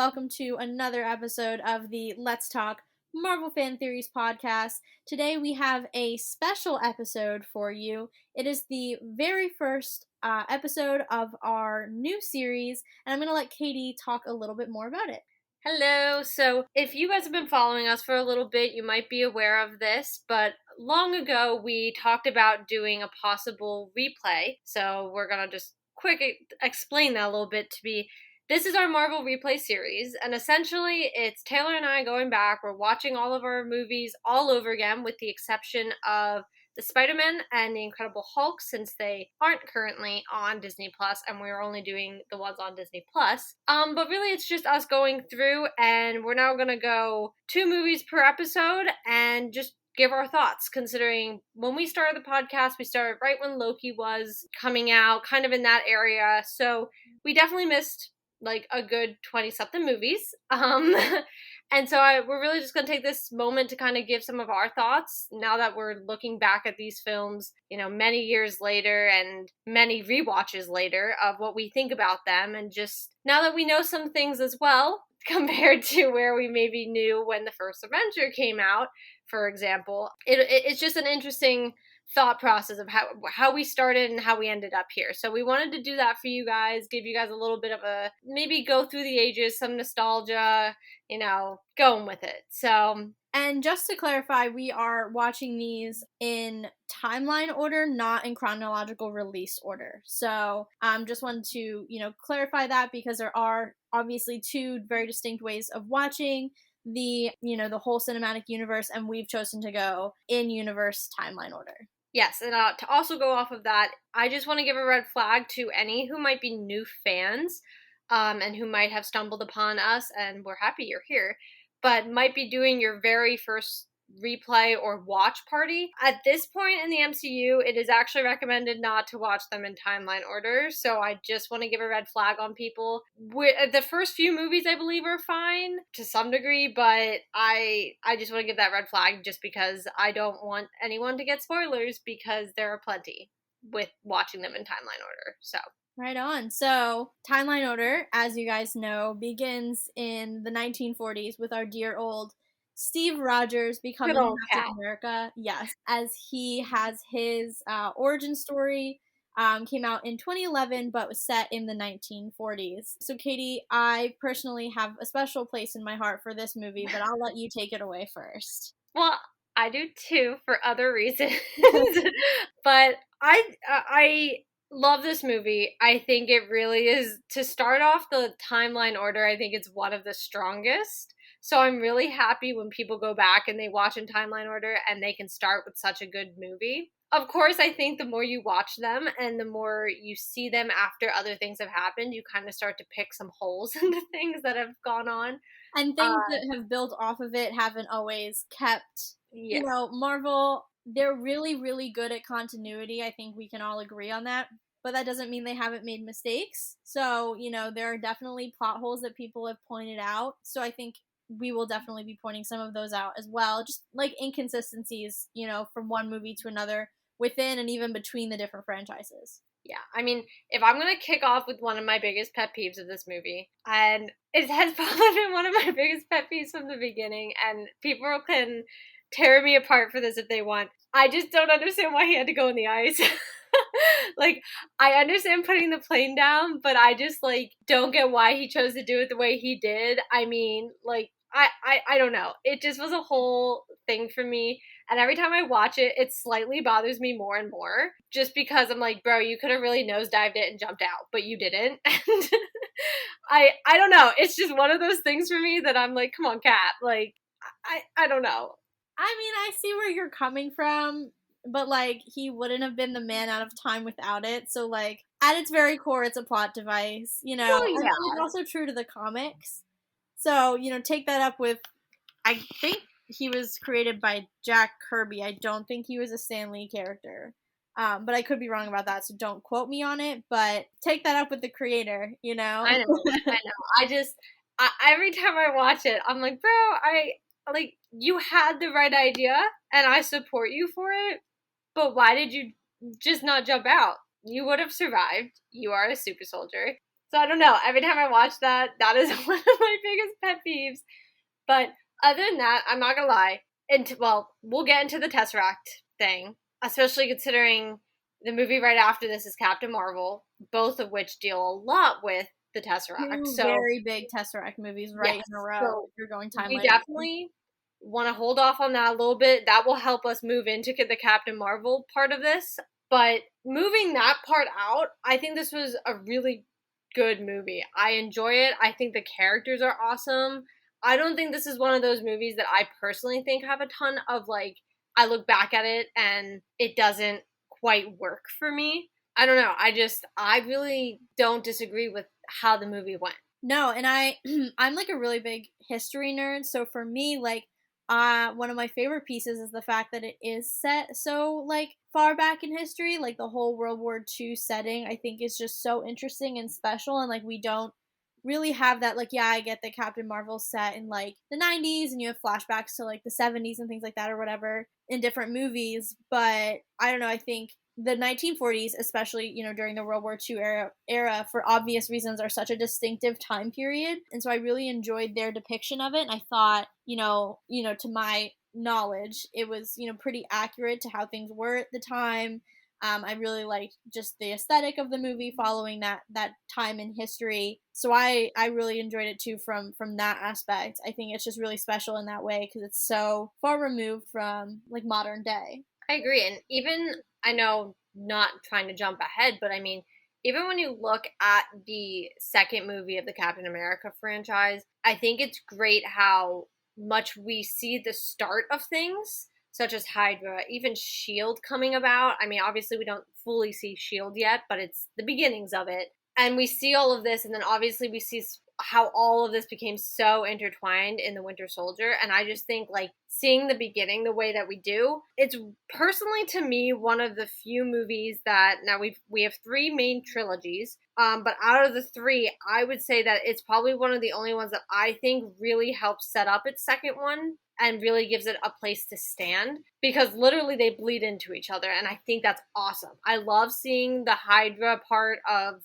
welcome to another episode of the Let's Talk Marvel Fan Theories podcast. Today we have a special episode for you. It is the very first episode of our new series, and I'm going to let Katie talk a little bit more about it. Hello. So if you guys have been following us for a little bit, you might be aware of this, but long ago we talked about doing a possible replay. So we're going to just quick explain that a little bit this is our Marvel replay series, and essentially it's Taylor and I going back. We're watching all of our movies all over again with the exception of the Spider-Man and the Incredible Hulk, since they aren't currently on Disney Plus, and we're only doing the ones on Disney Plus. But really, it's just us going through, and we're now gonna go 2 movies per episode and just give our thoughts, considering when we started the podcast, we started right when Loki was coming out, kind of in that area. So we definitely missed like a good 20-something movies. And so we're really just going to take this moment to kind of give some of our thoughts now that we're looking back at these films, many years later and many rewatches later of what we think about them. And just now that we know some things as well, compared to where we maybe knew when the first Avenger came out, for example, it's just an interesting thought process of how we started and how we ended up here. So we wanted to do that for you guys, give you guys a little bit of maybe go through the ages, some nostalgia, going with it. So, and just to clarify, we are watching these in timeline order, not in chronological release order. So just wanted to, clarify that, because there are obviously 2 very distinct ways of watching the whole cinematic universe, and we've chosen to go in universe timeline order. Yes, and to also go off of that, I just want to give a red flag to any who might be new fans, and who might have stumbled upon us, and we're happy you're here, but might be doing your very first replay or watch party. At this point in the MCU, it is actually recommended not to watch them in timeline order, so I just want to give a red flag on people. The first few movies, I believe, are fine to some degree, but I just want to give that red flag just because I don't want anyone to get spoilers, because there are plenty with watching them in timeline order. So right on. So, timeline order, as you guys know, begins in the 1940s with our dear old Steve Rogers becoming Captain America. Yes, as he has his origin story, came out in 2011, but was set in the 1940s. So, Katie, I personally have a special place in my heart for this movie, but I'll let you take it away first. Well, I do too, for other reasons. But I love this movie. I think it really is, to start off the timeline order, I think it's one of the strongest. So I'm really happy when people go back and they watch in timeline order and they can start with such a good movie. Of course, I think the more you watch them and the more you see them after other things have happened, you kind of start to pick some holes in the things that have gone on. And things that have built off of it haven't always kept, Marvel, they're really, really good at continuity. I think we can all agree on that. But that doesn't mean they haven't made mistakes. So, there are definitely plot holes that people have pointed out. So I think we will definitely be pointing some of those out as well. Just like inconsistencies, from one movie to another within and even between the different franchises. Yeah, I mean, if I'm going to kick off with one of my biggest pet peeves of this movie, and it has probably been one of my biggest pet peeves from the beginning, and people can tear me apart for this if they want, I just don't understand why he had to go in the ice. Like, I understand putting the plane down, but I just, don't get why he chose to do it the way he did. I mean, I don't know. It just was a whole thing for me. And every time I watch it, it slightly bothers me more and more. Just because I'm like, bro, you could have really nosedived it and jumped out, but you didn't. And I don't know. It's just one of those things for me that I'm like, come on, Kat. I don't know. I mean, I see where you're coming from, but, he wouldn't have been the man out of time without it. So, at its very core, it's a plot device, Well, yeah. And it's also true to the comics. So, take that up with, I think he was created by Jack Kirby. I don't think he was a Stan Lee character. But I could be wrong about that, so don't quote me on it. But take that up with the creator, I know. Every time I watch it, I'm like, bro, you had the right idea, and I support you for it, but why did you just not jump out? You would have survived. You are a super soldier. So I don't know. Every time I watch that, that is one of my biggest pet peeves. But other than that, I'm not gonna lie. Well, we'll get into the Tesseract thing, especially considering the movie right after this is Captain Marvel, both of which deal a lot with the Tesseract. Two So very big Tesseract movies right yes, in a row. so If you're going we timeline. definitely want to hold off on that a little bit. That will help us move into the Captain Marvel part of this. But moving that part out, I think this was a really good movie. I enjoy it. I think the characters are awesome. I don't think this is one of those movies that I personally think have a ton of like, I look back at it and it doesn't quite work for me. I don't know. I really don't disagree with how the movie went. No, and I'm like a really big history nerd, so for me, like one of my favorite pieces is the fact that it is set so like far back in history, like the whole World War II setting I think is just so interesting and special, and like we don't really have that. Like, yeah, I get that Captain Marvel set in like the 90s and you have flashbacks to like the 70s and things like that or whatever in different movies, but I don't know, I think the 1940s, especially during the World War II era, for obvious reasons, are such a distinctive time period, and so I really enjoyed their depiction of it. And I thought, to my knowledge, it was pretty accurate to how things were at the time. I really liked just the aesthetic of the movie following that time in history. So I really enjoyed it too from that aspect. I think it's just really special in that way because it's so far removed from like modern day. I agree. And even, I know, not trying to jump ahead, but I mean, even when you look at the second movie of the Captain America franchise, I think it's great how much we see the start of things, such as Hydra, even S.H.I.E.L.D. coming about. I mean, obviously, we don't fully see S.H.I.E.L.D. yet, but it's the beginnings of it. And we see all of this, and then obviously we see how all of this became so intertwined in the Winter Soldier. And I just think like seeing the beginning the way that we do, it's personally to me one of the few movies that now we have three main trilogies. But out of the three, I would say that it's probably one of the only ones that I think really helps set up its second one and really gives it a place to stand because literally they bleed into each other, and I think that's awesome. I love seeing the Hydra part of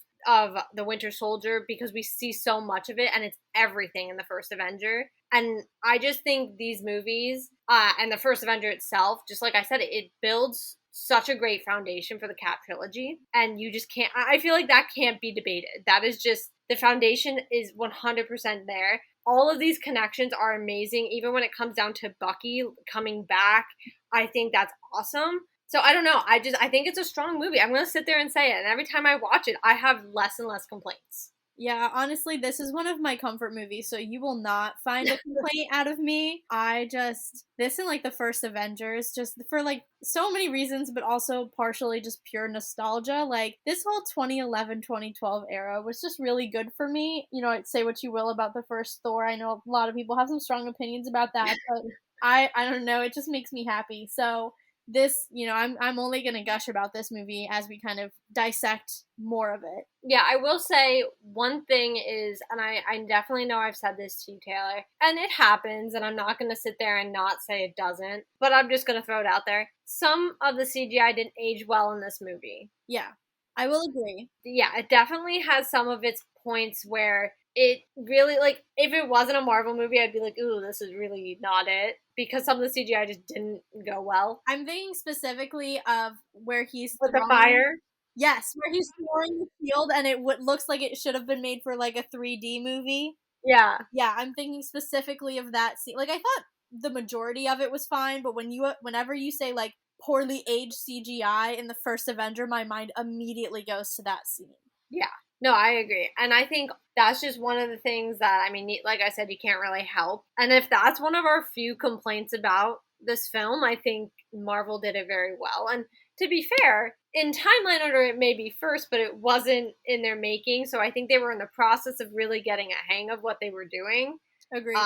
the Winter Soldier because we see so much of it and it's everything in the first Avenger. And I just think these movies and the first Avenger itself, just like I said, it builds such a great foundation for the Cap trilogy. And you just can't, I feel like that can't be debated. That is just, the foundation is 100% there. All of these connections are amazing. Even when it comes down to Bucky coming back, I think that's awesome. So I don't know. I think it's a strong movie. I'm going to sit there and say it. And every time I watch it, I have less and less complaints. Yeah, honestly, this is one of my comfort movies, so you will not find a complaint out of me. This and like the first Avengers, just for like so many reasons, but also partially just pure nostalgia. Like this whole 2011, 2012 era was just really good for me. Say what you will about the first Thor. I know a lot of people have some strong opinions about that, but I don't know. It just makes me happy. So this, I'm only gonna gush about this movie as we kind of dissect more of it. Yeah, I will say one thing is, and I definitely know I've said this to you, Taylor, and it happens, and I'm not gonna sit there and not say it doesn't, but I'm just gonna throw it out there. Some of the CGI didn't age well in this movie. Yeah, I will agree. Yeah, it definitely has some of its points where it really, like, if it wasn't a Marvel movie, I'd be like, ooh, this is really not it. Because some of the CGI just didn't go well. I'm thinking specifically of where he's With the fire? Yes, where he's throwing the shield and it looks like it should have been made for like a 3D movie. Yeah. Yeah, I'm thinking specifically of that scene. Like I thought the majority of it was fine, but whenever you say like poorly aged CGI in the first Avenger, my mind immediately goes to that scene. Yeah. No, I agree. And I think that's just one of the things that, I mean, like I said, you can't really help. And if that's one of our few complaints about this film, I think Marvel did it very well. And to be fair, in timeline order, it may be first, but it wasn't in their making. So I think they were in the process of really getting a hang of what they were doing. Agreed.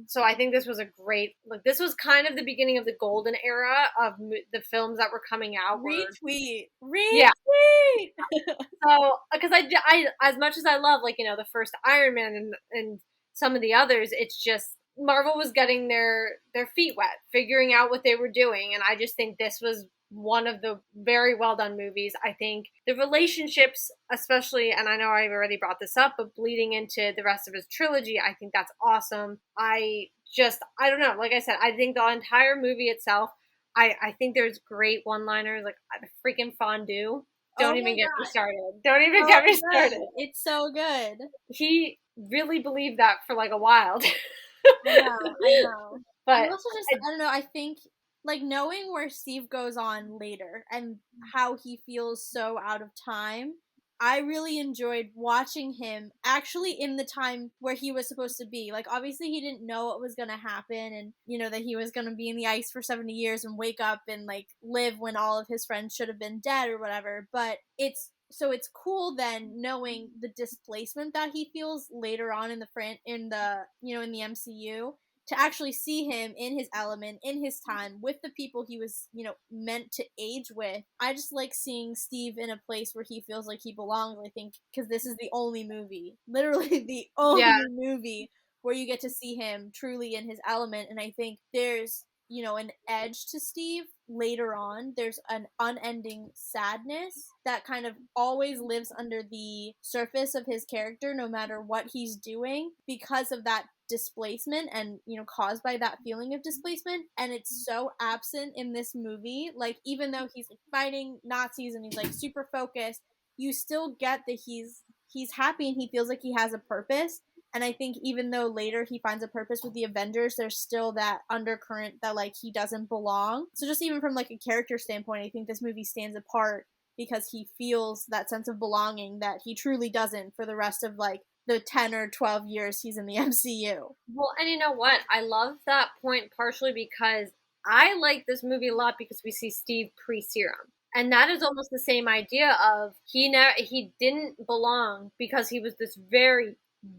So I think this was a great, like, this was kind of the beginning of the golden era of the films that were coming out. Retweet. Yeah. So, because I, as much as I love, like, the first Iron Man and some of the others, it's just Marvel was getting their feet wet, figuring out what they were doing, and I just think this was one of the very well done movies. I think the relationships, especially, and I know I've already brought this up, but bleeding into the rest of his trilogy, I think that's awesome. I don't know. Like I said, I think the entire movie itself, I think there's great one-liners, like the freaking fondue. Oh Don't my even get me god. started. Don't even So get me good. started. It's so good. He really believed that for like a while. I know, I know. I But also just, I don't know, I think, like, knowing where Steve goes on later and how he feels so out of time, I really enjoyed watching him actually in the time where he was supposed to be. Like, obviously, he didn't know what was gonna happen and, that he was gonna be in the ice for 70 years and wake up and, like, live when all of his friends should have been dead or whatever. But it's cool then knowing the displacement that he feels later on in the MCU, to actually see him in his element, in his time, with the people he was, meant to age with. I just like seeing Steve in a place where he feels like he belongs, I think, because this is the only movie, literally the yeah, only movie where you get to see him truly in his element. And I think there's, an edge to Steve later on. There's an unending sadness that kind of always lives under the surface of his character, no matter what he's doing, because of that displacement and caused by that feeling of displacement. And it's so absent in this movie. Like, even though he's like fighting Nazis and he's like super focused, you still get that he's happy and he feels like he has a purpose. And I think even though later he finds a purpose with the Avengers, there's still that undercurrent that like he doesn't belong. So just even from like a character standpoint, I think this movie stands apart because he feels that sense of belonging that he truly doesn't for the rest of like the 10 or 12 years he's in the MCU. well, and you know what? I love that point partially because I like this movie a lot because we see Steve pre-serum. And that is almost the same idea of he didn't belong because he was this very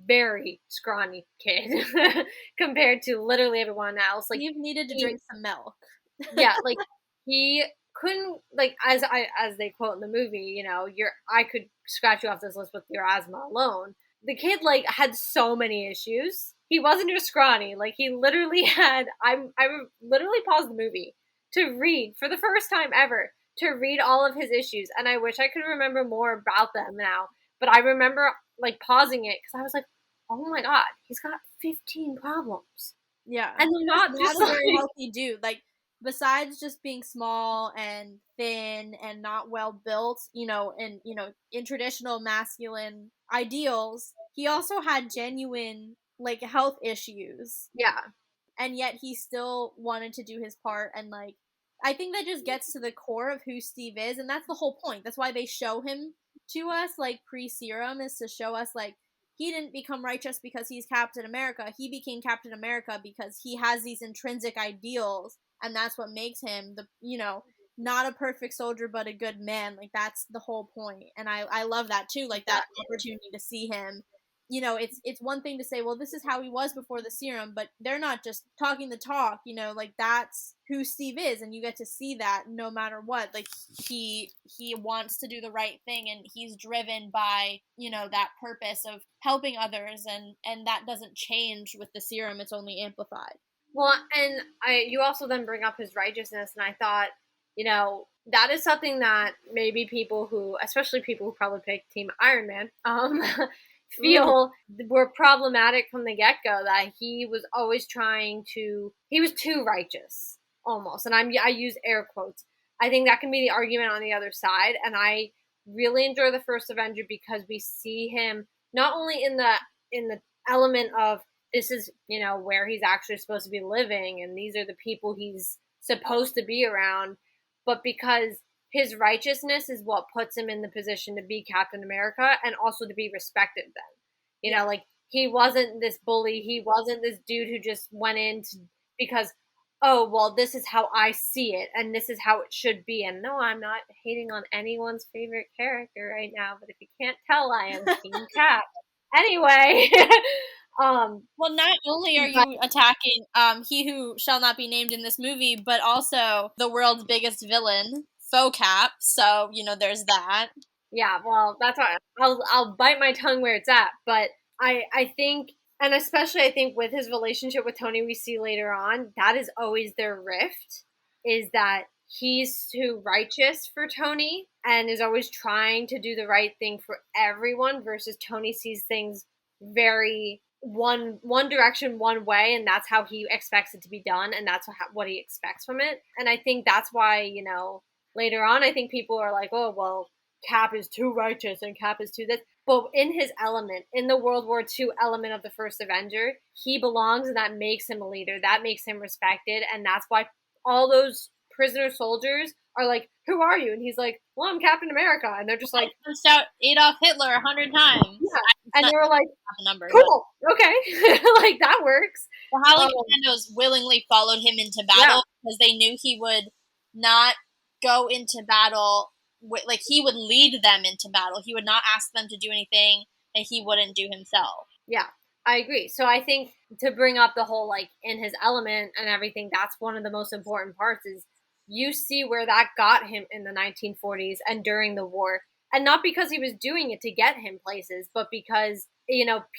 very scrawny kid compared to literally everyone else. Like Steve needed to drink some milk. yeah, like he couldn't, like, as they quote in the movie, I could scratch you off this list with your asthma alone. The kid like had so many issues. He wasn't just scrawny. Like he literally had. I literally paused the movie to read for the first time ever to read all of his issues, and I wish I could remember more about them now. But I remember like pausing it because I was like, oh my god, he's got 15 problems. Yeah. And they're not Not just a very like healthy dude. Like, besides just being small and thin and not well built, in traditional masculine ideals, he also had genuine like health issues. yeah, And yet he still wanted to do his part. And like, I think that just gets to the core of who Steve is, and that's the whole point. That's why they show him to us like pre-serum, is to show us like he didn't become righteous because he's Captain America. He became Captain America because he has these intrinsic ideals, and that's what makes him the not a perfect soldier but a good man. Like, that's the whole point. And I love that too, like that opportunity to see him. It's one thing to say, well, this is how he was before the serum, but they're not just talking the talk. Like, that's who Steve is, and you get to see that no matter what. Like, he wants to do the right thing, and he's driven by that purpose of helping others, and that doesn't change with the serum. It's only amplified. well, and you also then bring up his righteousness, and I thought, that is something that maybe people who, especially people who probably picked Team Iron Man, feel were problematic from the get go. That he was always he was too righteous, almost, and I use air quotes. I think that can be the argument on the other side, and I really enjoy the first Avenger because we see him not only in the element of this is where he's actually supposed to be living, and these are the people he's supposed to be around, but because his righteousness is what puts him in the position to be Captain America and also to be respected then. Like he wasn't this bully, he wasn't this dude who just went in because, oh, well, this is how I see it and this is how it should be. And no, I'm not hating on anyone's favorite character right now, but if you can't tell, I am Team Cap. Anyway, well, not only are you attacking he who shall not be named in this movie, but also the world's biggest villain, Faux Cap. So there's that. Yeah, well, that's why I'll bite my tongue where it's at. But I think, and especially I think with his relationship with Tony, we see later on that is always their rift, is that he's too righteous for Tony and is always trying to do the right thing for everyone, versus Tony sees things very one direction, one way, and that's how he expects it to be done, and that's what he expects from it. And I think that's why, later on, I think people are like, oh, well, Cap is too righteous and Cap is too this. But in his element, in the World War II element of the first Avenger, he belongs, and that makes him a leader. That makes him respected, and that's why all those prisoner soldiers are like, who are you? And he's like, well, I'm Captain America. And they're just like, I punched out Adolf Hitler 100 times. Yeah. And they were like, number, cool, okay. Like, that works. The Holly Commandos willingly followed him into battle because they knew he would not go into battle, like, he would lead them into battle. He would not ask them to do anything that he wouldn't do himself. Yeah, I agree. So I think to bring up the whole, like, in his element and everything, that's one of the most important parts, is you see where that got him in the 1940s and during the war. And not because he was doing it to get him places, but because,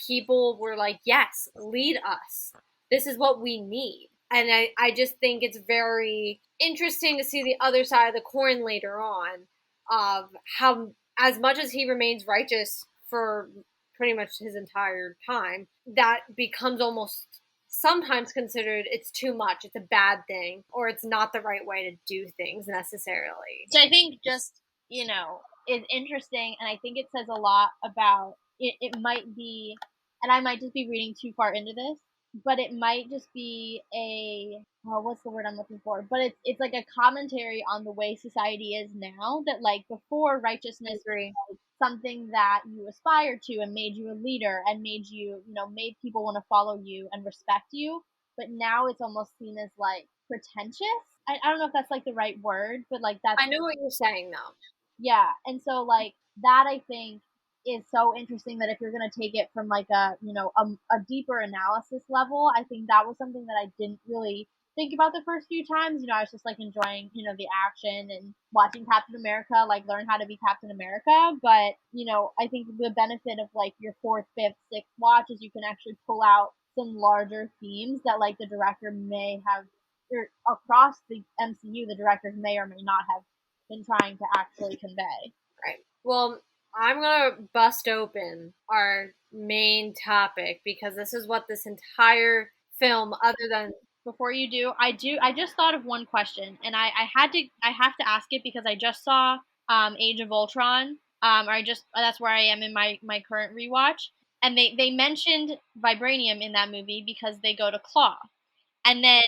people were like, yes, lead us. This is what we need. And I just think it's very interesting to see the other side of the coin later on of how, as much as he remains righteous for pretty much his entire time, that becomes almost sometimes considered it's too much, it's a bad thing, or it's not the right way to do things necessarily. So I think just, is interesting, and I think it says a lot about it. It might be, and I might just be reading too far into this, but it might just be what's the word I'm looking for? But it's like a commentary on the way society is now, that, like, before, righteousness was something that you aspired to and made you a leader and made you, made people want to follow you and respect you. But now it's almost seen as, like, pretentious. I don't know if that's, like, the right word, but, like, that's... I know what you're saying, though. Yeah, and so, like, that, I think, is so interesting, that if you're going to take it from, like, a deeper analysis level, I think that was something that I didn't really think about the first few times. I was just, like, enjoying, the action and watching Captain America, like, learn how to be Captain America. But, I think the benefit of, like, your fourth, fifth, sixth watch is you can actually pull out some larger themes that, like, the director may have, or across the MCU, the directors may or may not have been trying to actually convey. Right. Well, I'm going to bust open our main topic, because this is what this entire film, other than... Before you do, I just thought of one question, and I have to ask it because I just saw Age of Ultron, that's where I am in my current rewatch, and they mentioned vibranium in that movie because they go to Claw. And then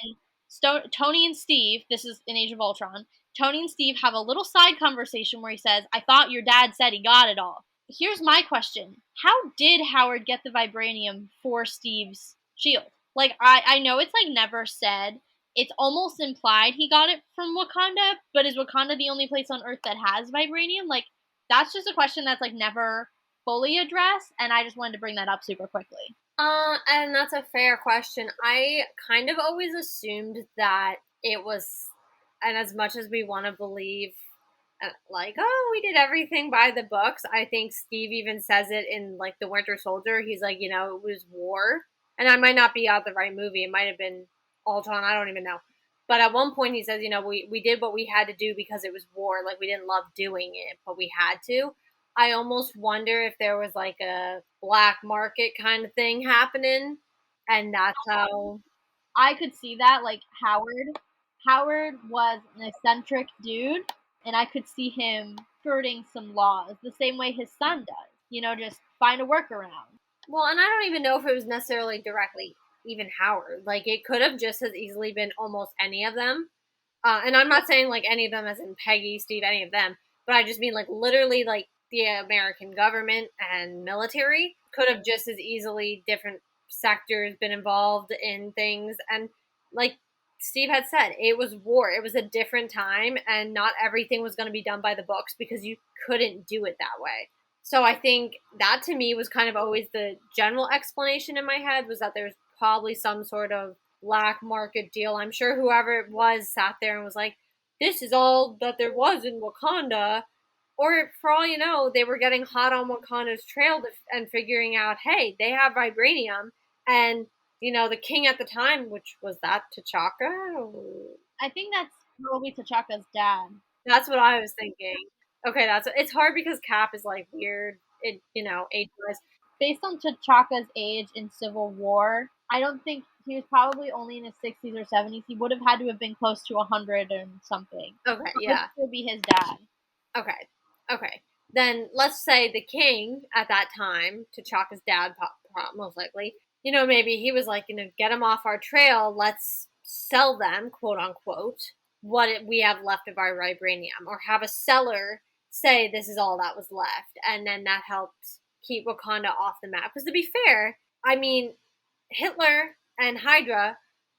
Tony and Steve, this is in Age of Ultron, Tony and Steve have a little side conversation where he says, I thought your dad said he got it all. Here's my question. How did Howard get the vibranium for Steve's shield? Like, I know it's, like, never said. It's almost implied he got it from Wakanda, but is Wakanda the only place on Earth that has vibranium? Like, that's just a question that's, like, never fully addressed, and I just wanted to bring that up super quickly. And that's a fair question. I kind of always assumed that it was, and as much as we want to believe, like, oh, we did everything by the books, I think Steve even says it in, like, The Winter Soldier. He's like, it was war. And I might not be out the right movie. It might have been Ultron. I don't even know. But at one point he says, we did what we had to do because it was war. Like, we didn't love doing it, but we had to. I almost wonder if there was, like, a black market kind of thing happening, and that's how... I could see that. Like, Howard was an eccentric dude, and I could see him skirting some laws the same way his son does. Just find a workaround. Well, and I don't even know if it was necessarily directly even Howard. Like, it could have just as easily been almost any of them. And I'm not saying, like, any of them as in Peggy, Steve, any of them, but I just mean, like, literally, like, the American government and military could have just as easily, different sectors, been involved in things. And, like Steve had said, it was war. It was a different time, and not everything was going to be done by the books because you couldn't do it that way. So I think that, to me, was kind of always the general explanation in my head, was that there's probably some sort of black market deal. I'm sure whoever it was sat there and was like, this is all that there was in Wakanda. Or, for all you know, they were getting hot on Wakanda's trail and figuring out, hey, they have vibranium. And, the king at the time, which was that T'Chaka? I think that's Probably T'Chaka's dad. That's what I was thinking. Okay, it's hard because Cap is like weird, age wise. Based on T'Chaka's age in Civil War, I don't think he was probably only in his 60s or 70s. He would have had to have been close to 100 and something. Okay, It would yeah. still be his dad. Okay, okay. Then let's say the king at that time, T'Chaka's dad, most likely, maybe he was like, get them off our trail. Let's sell them, quote unquote, we have left of our vibranium, or have a seller say this is all that was left, and then that helped keep Wakanda off the map. Because to be fair, I mean, Hitler and Hydra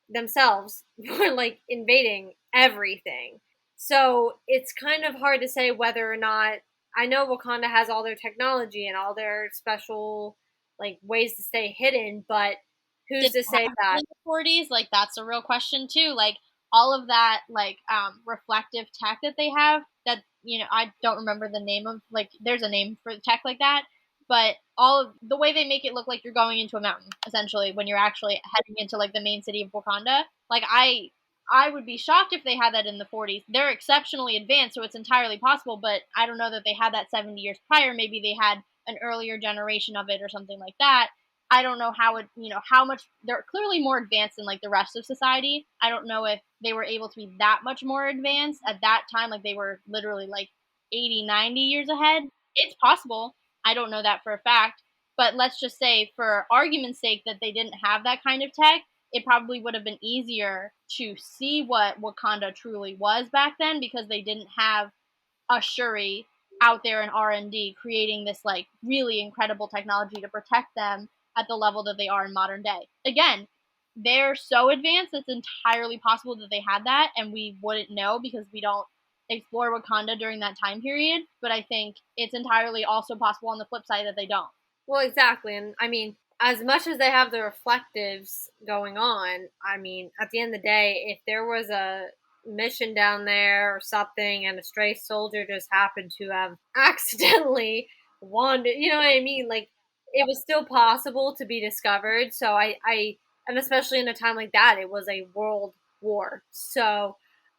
themselves were like invading everything. So it's kind of hard to say whether or not, I know Wakanda has all their technology and all their special like ways to stay hidden, but who's Did to it say happen that? in the 40s? Like, that's a real question, too. Like, all of that, like, reflective tech that they have, that, I don't remember the name of, like, there's a name for tech like that, but all of the way they make it look like you're going into a mountain, essentially, when you're actually heading into, like, the main city of Wakanda. Like, I would be shocked if they had that in the 40s. They're exceptionally advanced, so it's entirely possible, but I don't know that they had that 70 years prior. Maybe they had an earlier generation of it or something like that. I don't know how it, how much they're clearly more advanced than like the rest of society. I don't know if they were able to be that much more advanced at that time. Like they were literally like 80, 90 years ahead. It's possible. I don't know that for a fact. But let's just say, for argument's sake, that they didn't have that kind of tech. It probably would have been easier to see what Wakanda truly was back then because they didn't have a Shuri out there in R&D creating this like really incredible technology to protect them at the level that they are in modern day. Again, they're so advanced it's entirely possible that they had that and we wouldn't know because we don't explore Wakanda during that time period, but I think it's entirely also possible on the flip side that they don't. Well, exactly. And I mean, as much as they have the reflectives going on, I mean, at the end of the day, if there was a mission down there or something and a stray soldier just happened to have accidentally wandered, you know what I mean? Like, it was still possible to be discovered. So and especially in a time like that, it was a world war. So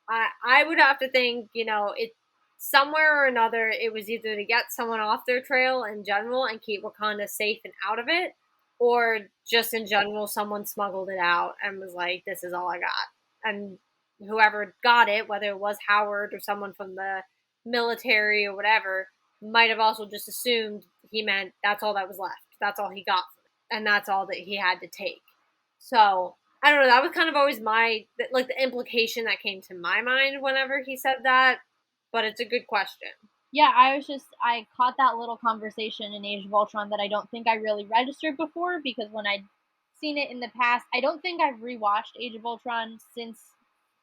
I would have to think, it somewhere or another, it was either to get someone off their trail in general and keep Wakanda safe and out of it, or just in general, someone smuggled it out and was like, "This is all I got." And whoever got it, whether it was Howard or someone from the military or whatever, might have also just assumed he meant that's all that was left. That's all he got, and that's all that he had to take. So I don't know. That was kind of always like the implication that came to my mind whenever he said that. But it's a good question. Yeah, I caught that little conversation in Age of Ultron that I don't think I really registered before because when I'd seen it in the past, I don't think I've rewatched Age of Ultron since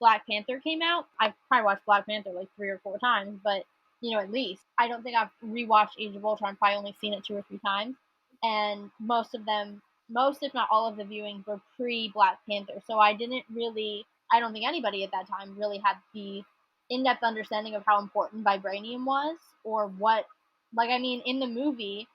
Black Panther came out. I've probably watched Black Panther like 3 or 4 times, but at least I don't think I've rewatched Age of Ultron. Probably only seen it 2 or 3 times, and most of them, most if not all of the viewings were pre Black Panther. So I didn't really. I don't think anybody at that time really had the in-depth understanding of how important vibranium was or what, like, I mean, in the movie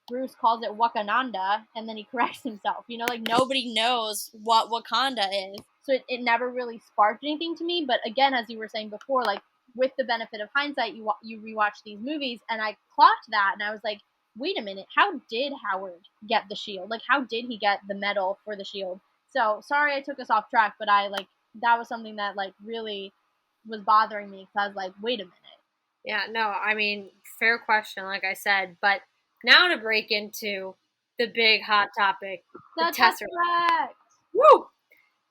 Bruce calls it Wakananda and then he corrects himself, like nobody knows what Wakanda is, so it never really sparked anything to me. But again, as you were saying before, like with the benefit of hindsight, you rewatch these movies and I clocked that and I was like, wait a minute, how did Howard get the shield? Like, how did he get the medal for the shield? So sorry I took us off track, but I like that was something that like really was bothering me because I was like, wait a minute. Yeah, no, I mean, fair question, like I said. But now to break into the big hot topic, the The Tesseract. Tesseract! Woo!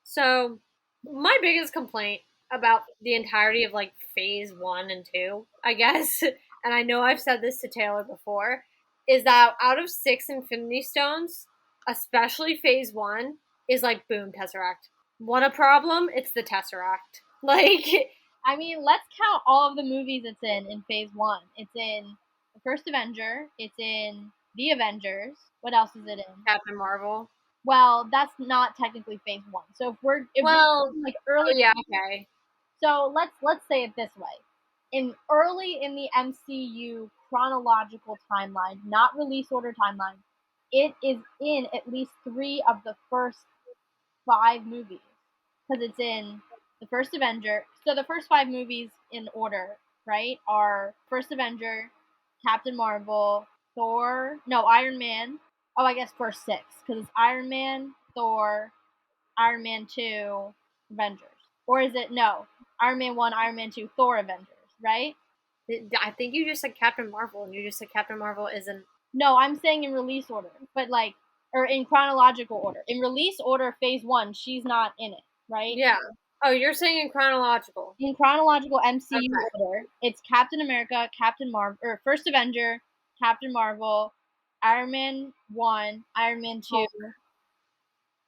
So, my biggest complaint about the entirety of like phase 1 and 2, I guess, and I know I've said this to Taylor before, is that out of 6 Infinity Stones, especially phase 1, is like, boom, Tesseract. Want a problem? It's the Tesseract. Like, I mean, let's count all of the movies it's in phase one. It's in the first Avenger, it's in the Avengers. What else is it in? Captain Marvel. Well, that's not technically phase one. So if we're Well, like oh early, yeah, okay. so let's say it this way. In early in the MCU chronological timeline, not release order timeline, it is in at least 3 of the first 5 movies because it's in the first Avenger. So the first 5 movies in order, right, are first Avenger, Captain Marvel, Thor, no, Iron Man. Oh, I guess first 6, because it's Iron Man, Thor, Iron Man 2, Avengers. Or is it, no, Iron Man 1, Iron Man 2, Thor, Avengers, right? I think you just said Captain Marvel, and you just said Captain Marvel isn't. No, I'm saying in release order, but like, or in chronological order. In release order, phase 1, she's not in it, right? Yeah. Oh, you're saying in chronological. In chronological MCU Okay. order, it's Captain America, Captain Marvel, or First Avenger, Captain Marvel, Iron Man 1, Iron Man 2. Hulk.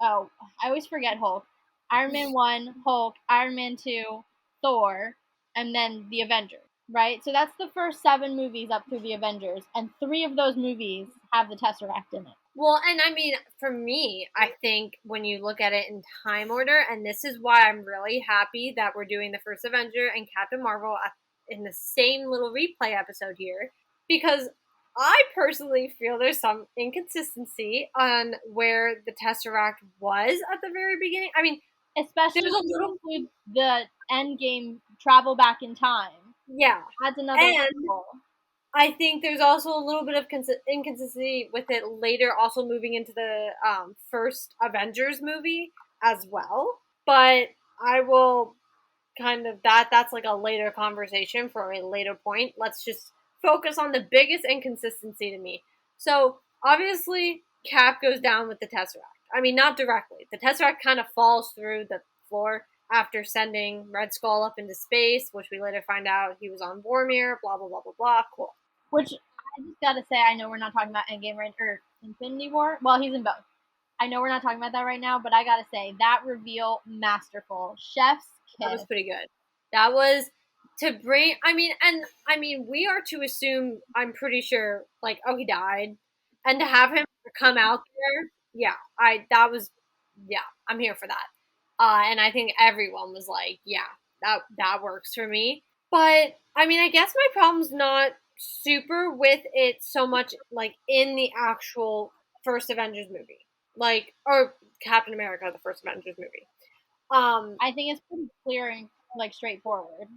Oh, I always forget Hulk. Iron Man 1, Hulk, Iron Man 2, Thor, and then the Avengers, right? So that's the first 7 movies up through the Avengers, and 3 of those movies have the Tesseract in it. Well, and I mean, for me, I think when you look at it in time order, and this is why I'm really happy that we're doing the first Avenger and Captain Marvel in the same little replay episode here, because I personally feel there's some inconsistency on where the Tesseract was at the very beginning. I mean, Especially there's a when you little, include the end game travel back in time. yeah, Adds another and level. I think there's also a little bit of inconsistency with it later, also moving into the first Avengers movie as well. But I will kind of that's like a later conversation for a later point. Let's just focus on the biggest inconsistency to me. So obviously, Cap goes down with the Tesseract. I mean, not directly. The Tesseract kind of falls through the floor after sending Red Skull up into space, which we later find out he was on Vormir. Blah blah blah blah blah. Cool. Which I just gotta say, I know we're not talking about Endgame right or Infinity War. Well, he's in both. I know we're not talking about that right now, but I gotta say that reveal masterful. Chef's That was kiss. pretty good. That was to bring. I mean, we are to assume. I'm pretty sure, like, oh, he died, and to have him come out there, yeah, that was, yeah, I'm here for that. And I think everyone was like, yeah, that works for me. But I mean, I guess my problem's not super with it so much, like in the actual first Avengers movie, like or Captain America, the first Avengers movie. I think it's pretty clear and like straightforward.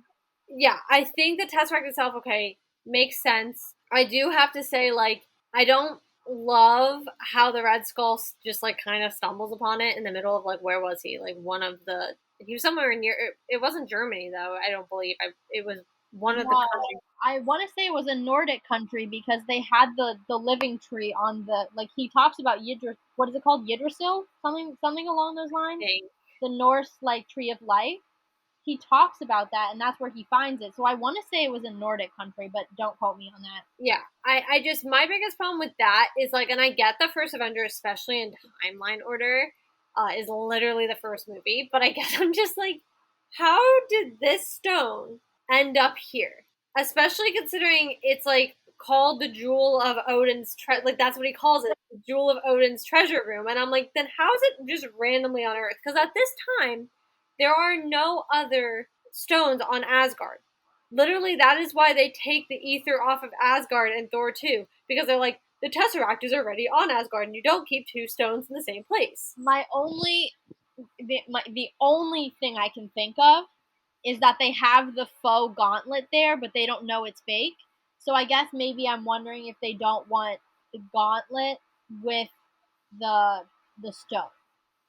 Yeah, I think the Tesseract itself, okay, makes sense. I do have to say, like, I don't love how the Red Skull just like kind of stumbles upon it in the middle of like where was he? Like one of the he was somewhere near. It wasn't Germany though. I don't believe. It was one of the No, countries. I want to say it was a Nordic country because they had the living tree on the like he talks about Yggdrasil. What is it called? Yggdrasil? Something along those lines. Thing. The Norse like tree of life. He talks about that, and that's where he finds it. So I want to say it was a Nordic country, but don't quote me on that. Yeah, I just my biggest problem with that is like, and I get the first Avenger, especially in timeline order, is literally the first movie, but I guess I'm just like, how did this stone end up here? Especially considering it's like called the Jewel of Odin's like that's what he calls it, the Jewel of Odin's treasure room, and I'm like, then how is it just randomly on Earth? Because at this time, there are no other stones on Asgard. Literally, that is why they take the ether off of Asgard in Thor 2. Because they're like, the Tesseract is already on Asgard, and you don't keep two stones in the same place. The only thing I can think of is that they have the faux gauntlet there, but they don't know it's fake. So I guess maybe I'm wondering if they don't want the gauntlet with the stone.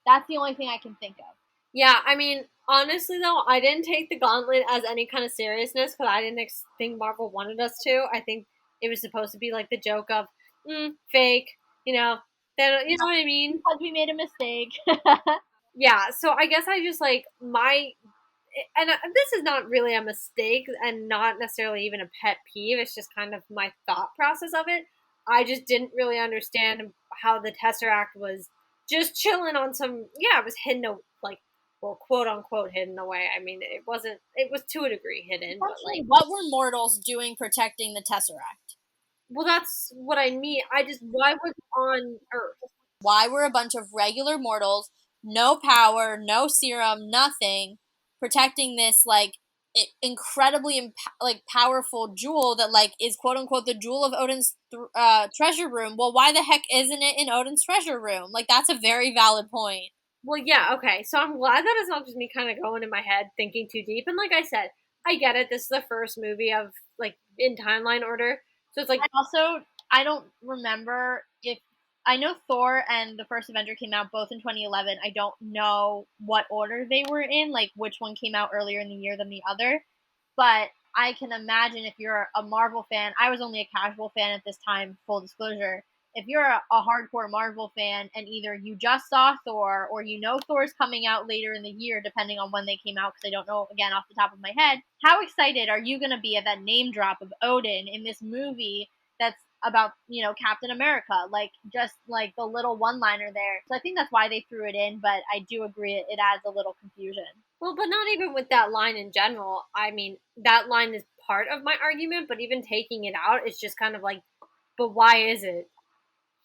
That's the only thing I can think of. Yeah, I mean, honestly, though, I didn't take the gauntlet as any kind of seriousness because I didn't think Marvel wanted us to. I think it was supposed to be like the joke of, fake, you know, you know what I mean? Because we made a mistake. Yeah, so I guess I just like and this is not really a mistake and not necessarily even a pet peeve. It's just kind of my thought process of it. I just didn't really understand how the Tesseract was just chilling on some. Yeah, it was hidden, like, well, quote unquote hidden away. I mean, it wasn't. It was to a degree hidden, but like, What were mortals doing protecting the Tesseract? well, that's what I mean. Why was it on Earth? Why were a bunch of regular mortals, no power, no serum, nothing, protecting this like incredibly like powerful jewel that like is quote unquote the jewel of Odin's treasure room? Well, why the heck isn't it in Odin's treasure room? Like that's a very valid point. Well, yeah, okay. So I'm glad that it's not just me kind of going in my head thinking too deep. And like I said, I get it. This is the first movie of like in timeline order. So it's like, And also, I don't remember if I know Thor and the first Avenger came out both in 2011. I don't know what order they were in, like which one came out earlier in the year than the other. But I can imagine if you're a Marvel fan, I was only a casual fan at this time, full disclosure. If you're a hardcore Marvel fan and either you just saw Thor or you know Thor's coming out later in the year, depending on when they came out, because I don't know, again, off the top of my head, how excited are you going to be at that name drop of Odin in this movie that's about, Captain America? Like, just like the little one liner there. So I think that's why they threw it in, but I do agree it adds a little confusion. well, but not even with that line in general. I mean, that line is part of my argument, but even taking it out, it's just kind of like, but why is it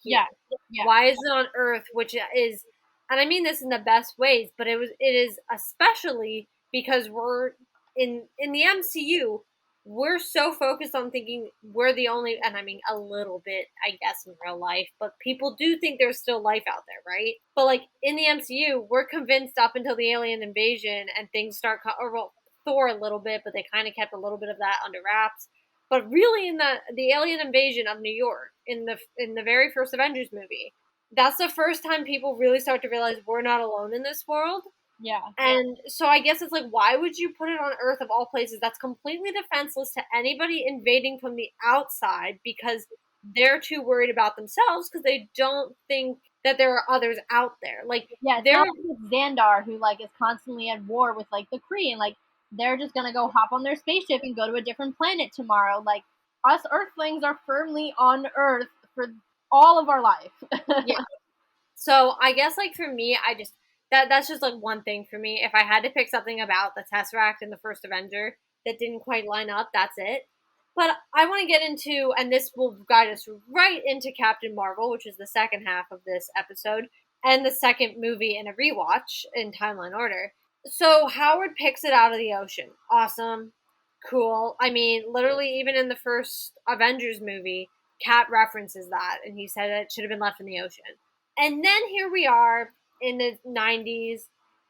here? Yeah. Yeah. Why is it on Earth, which is, and I mean this in the best ways, but it is especially because we're in the MCU. We're so focused on thinking we're the only, and I mean a little bit, I guess, in real life, but people do think there's still life out there, right? But like in the MCU, we're convinced up until the alien invasion and things start, or well, Thor a little bit, but they kind of kept a little bit of that under wraps. But really, in the alien invasion of New York in the very first Avengers movie, that's the first time people really start to realize we're not alone in this world. Yeah. And so I guess it's like, why would you put it on Earth of all places that's completely defenseless to anybody invading from the outside because they're too worried about themselves because they don't think that there are others out there. Like Yeah, it's there, not like it's Xandar who like is constantly at war with like the Kree and like they're just gonna go hop on their spaceship and go to a different planet tomorrow. Like us Earthlings are firmly on Earth for all of our life. yeah. So I guess like for me, I just that's just like one thing for me. If I had to pick something about the Tesseract in the first Avenger that didn't quite line up, that's it. But I want to get into, and this will guide us right into Captain Marvel, which is the second half of this episode, and the second movie in a rewatch in timeline order. So Howard picks it out of the ocean. Awesome. Cool. I mean, literally, even in the first Avengers movie, Cap references that, and he said it should have been left in the ocean. And then here we are in the 90s,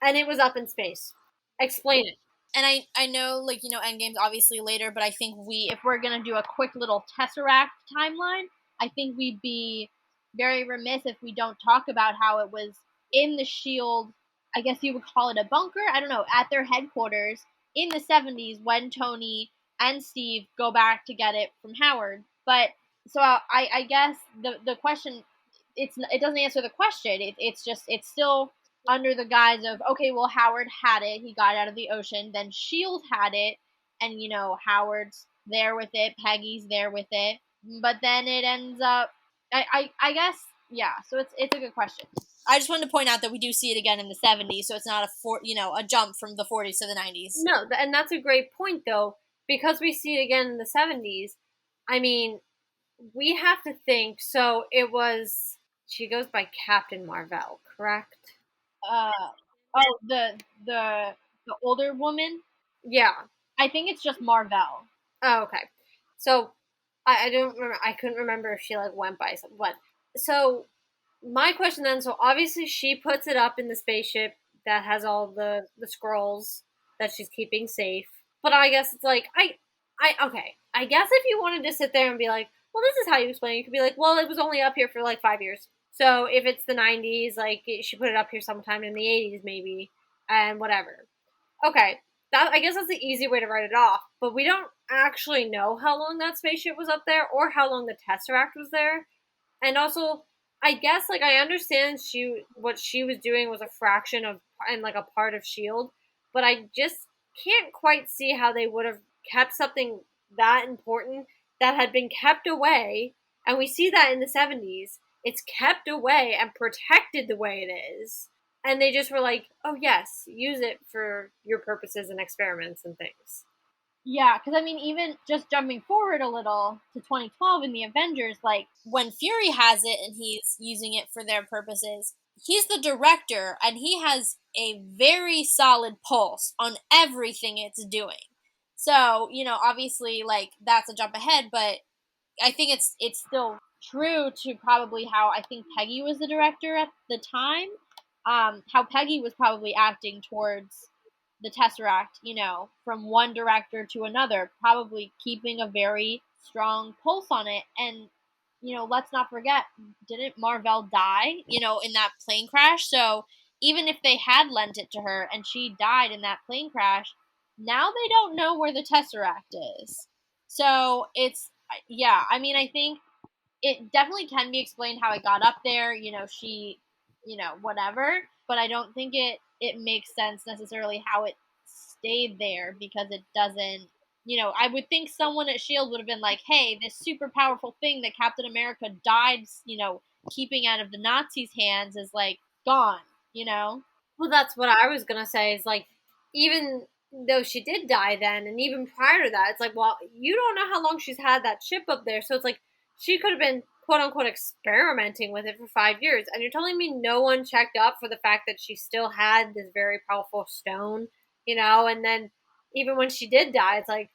and it was up in space. Explain it. And I know like Endgame's obviously later, but I think if we're gonna do a quick little Tesseract timeline, I think we'd be very remiss if we don't talk about how it was in the Shield. I guess you would call it a bunker. I don't know, at their headquarters in the 70s when Tony and Steve go back to get it from Howard. But so I guess the question it doesn't answer the question. It's still under the guise of okay, well Howard had it, he got it out of the ocean, then Shield had it, and Howard's there with it, Peggy's there with it, but then it ends up, I guess, yeah. So it's a good question. I just wanted to point out that we do see it again in the 70s, so it's not a jump from the 40s to the 90s. No, and that's a great point, though, because we see it again in the 70s. I mean, we have to think. So it was. She goes by Captain Marvel, correct? Uh oh, the older woman. Yeah. I think it's just Marvel. Oh, okay. So I don't remember. I couldn't remember if she like went by some what. So my question then. So obviously she puts it up in the spaceship that has all the scrolls that she's keeping safe. But I guess it's like I okay. I guess if you wanted to sit there and be like, well, this is how you explain it, you could be like, well, it was only up here for like 5 years. So if it's the 90s, like she put it up here sometime in the 80s, maybe, and whatever. Okay, that I guess that's the easy way to write it off. But we don't actually know how long that spaceship was up there or how long the Tesseract was there. And also, I guess like I understand what she was doing was a fraction of and like a part of Shield, but I just can't quite see how they would have kept something that important that had been kept away, and we see that in the 70s. It's kept away and protected the way it is. And they just were like, "Oh yes, use it for your purposes and experiments and things." Yeah, because I mean, even just jumping forward a little to 2012 in the Avengers, like when Fury has it and he's using it for their purposes, he's the director and he has a very solid pulse on everything it's doing. So, obviously, like that's a jump ahead, but I think it's still true to probably how I think Peggy was the director at the time. how Peggy was probably acting towards the Tesseract, from one director to another, probably keeping a very strong pulse on it. And, let's not forget, didn't Marvell die, in that plane crash? So even if they had lent it to her and she died in that plane crash, now they don't know where the Tesseract is. So yeah, I mean, I think it definitely can be explained how it got up there. She, whatever. But I don't think it makes sense necessarily how it stayed there because it doesn't. I would think someone at Shield would have been like, "Hey, this super powerful thing that Captain America died, keeping out of the Nazis' hands is like gone." You know. Well, that's what I was gonna say. Is like, even though she did die then, and even prior to that, it's like, well, you don't know how long she's had that chip up there, so it's like she could have been quote unquote experimenting with it for 5 years, and you're telling me no one checked up for the fact that she still had this very powerful stone, and then even when she did die, it's like,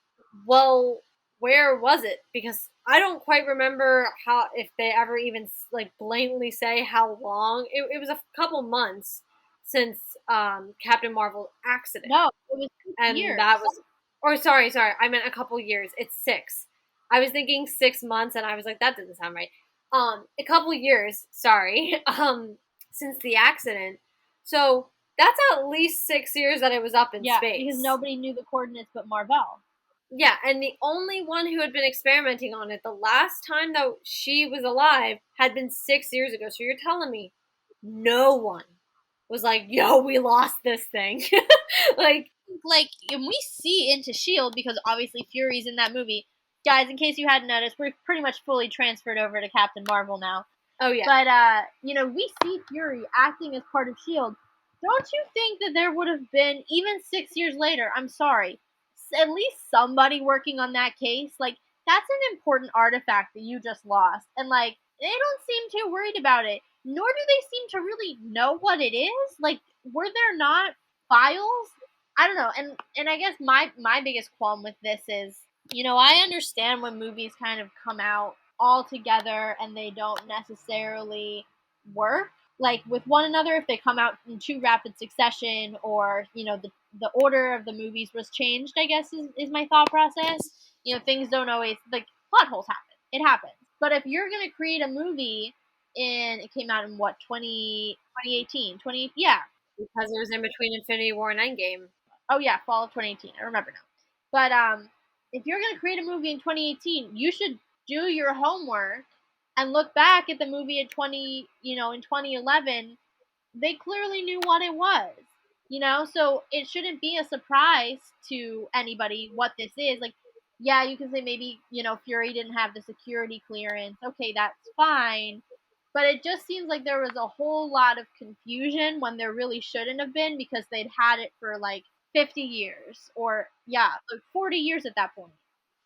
well, where was it? Because I don't quite remember how, if they ever even like blatantly say how long. It was a couple months since Captain Marvel's accident, No, it was and years. that was, or sorry, I meant a couple years. It's 6. I was thinking 6 months, and I was like, that doesn't sound right. A couple years, sorry, since the accident. So that's at least 6 years that it was up in Yeah, space. because nobody knew the coordinates but Marvell. Yeah, and the only one who had been experimenting on it the last time that she was alive had been 6 years ago. So you're telling me no one was like, yo, we lost this thing. like, And we see into Shield because obviously Fury's in that movie. Guys, in case you hadn't noticed, we're pretty much fully transferred over to Captain Marvel now. oh yeah. But we see Fury acting as part of Shield. Don't you think that there would have been, even 6 years later, I'm sorry, at least somebody working on that case? Like, that's an important artifact that you just lost. And, like, they don't seem too worried about it. Nor do they seem to really know what it is. Like, were there not files? I don't know. And I guess my biggest qualm with this is, I understand when movies kind of come out all together and they don't necessarily work like with one another if they come out in too rapid succession, or the order of the movies was changed, I guess is my thought process. Things don't always, like, plot holes happen, it happens. But if you're going to create a movie, in it came out in what, 2018, 20, yeah. Because it was in between Infinity War and Endgame. Oh yeah, fall of 2018. I remember now. But if you're gonna create a movie in 2018, you should do your homework and look back at the movie in 2011. They clearly knew what it was. So it shouldn't be a surprise to anybody what this is. Like, yeah, you can say maybe, Fury didn't have the security clearance. Okay, that's fine. But it just seems like there was a whole lot of confusion when there really shouldn't have been, because they'd had it for like 50 years, or yeah, like 40 years at that point.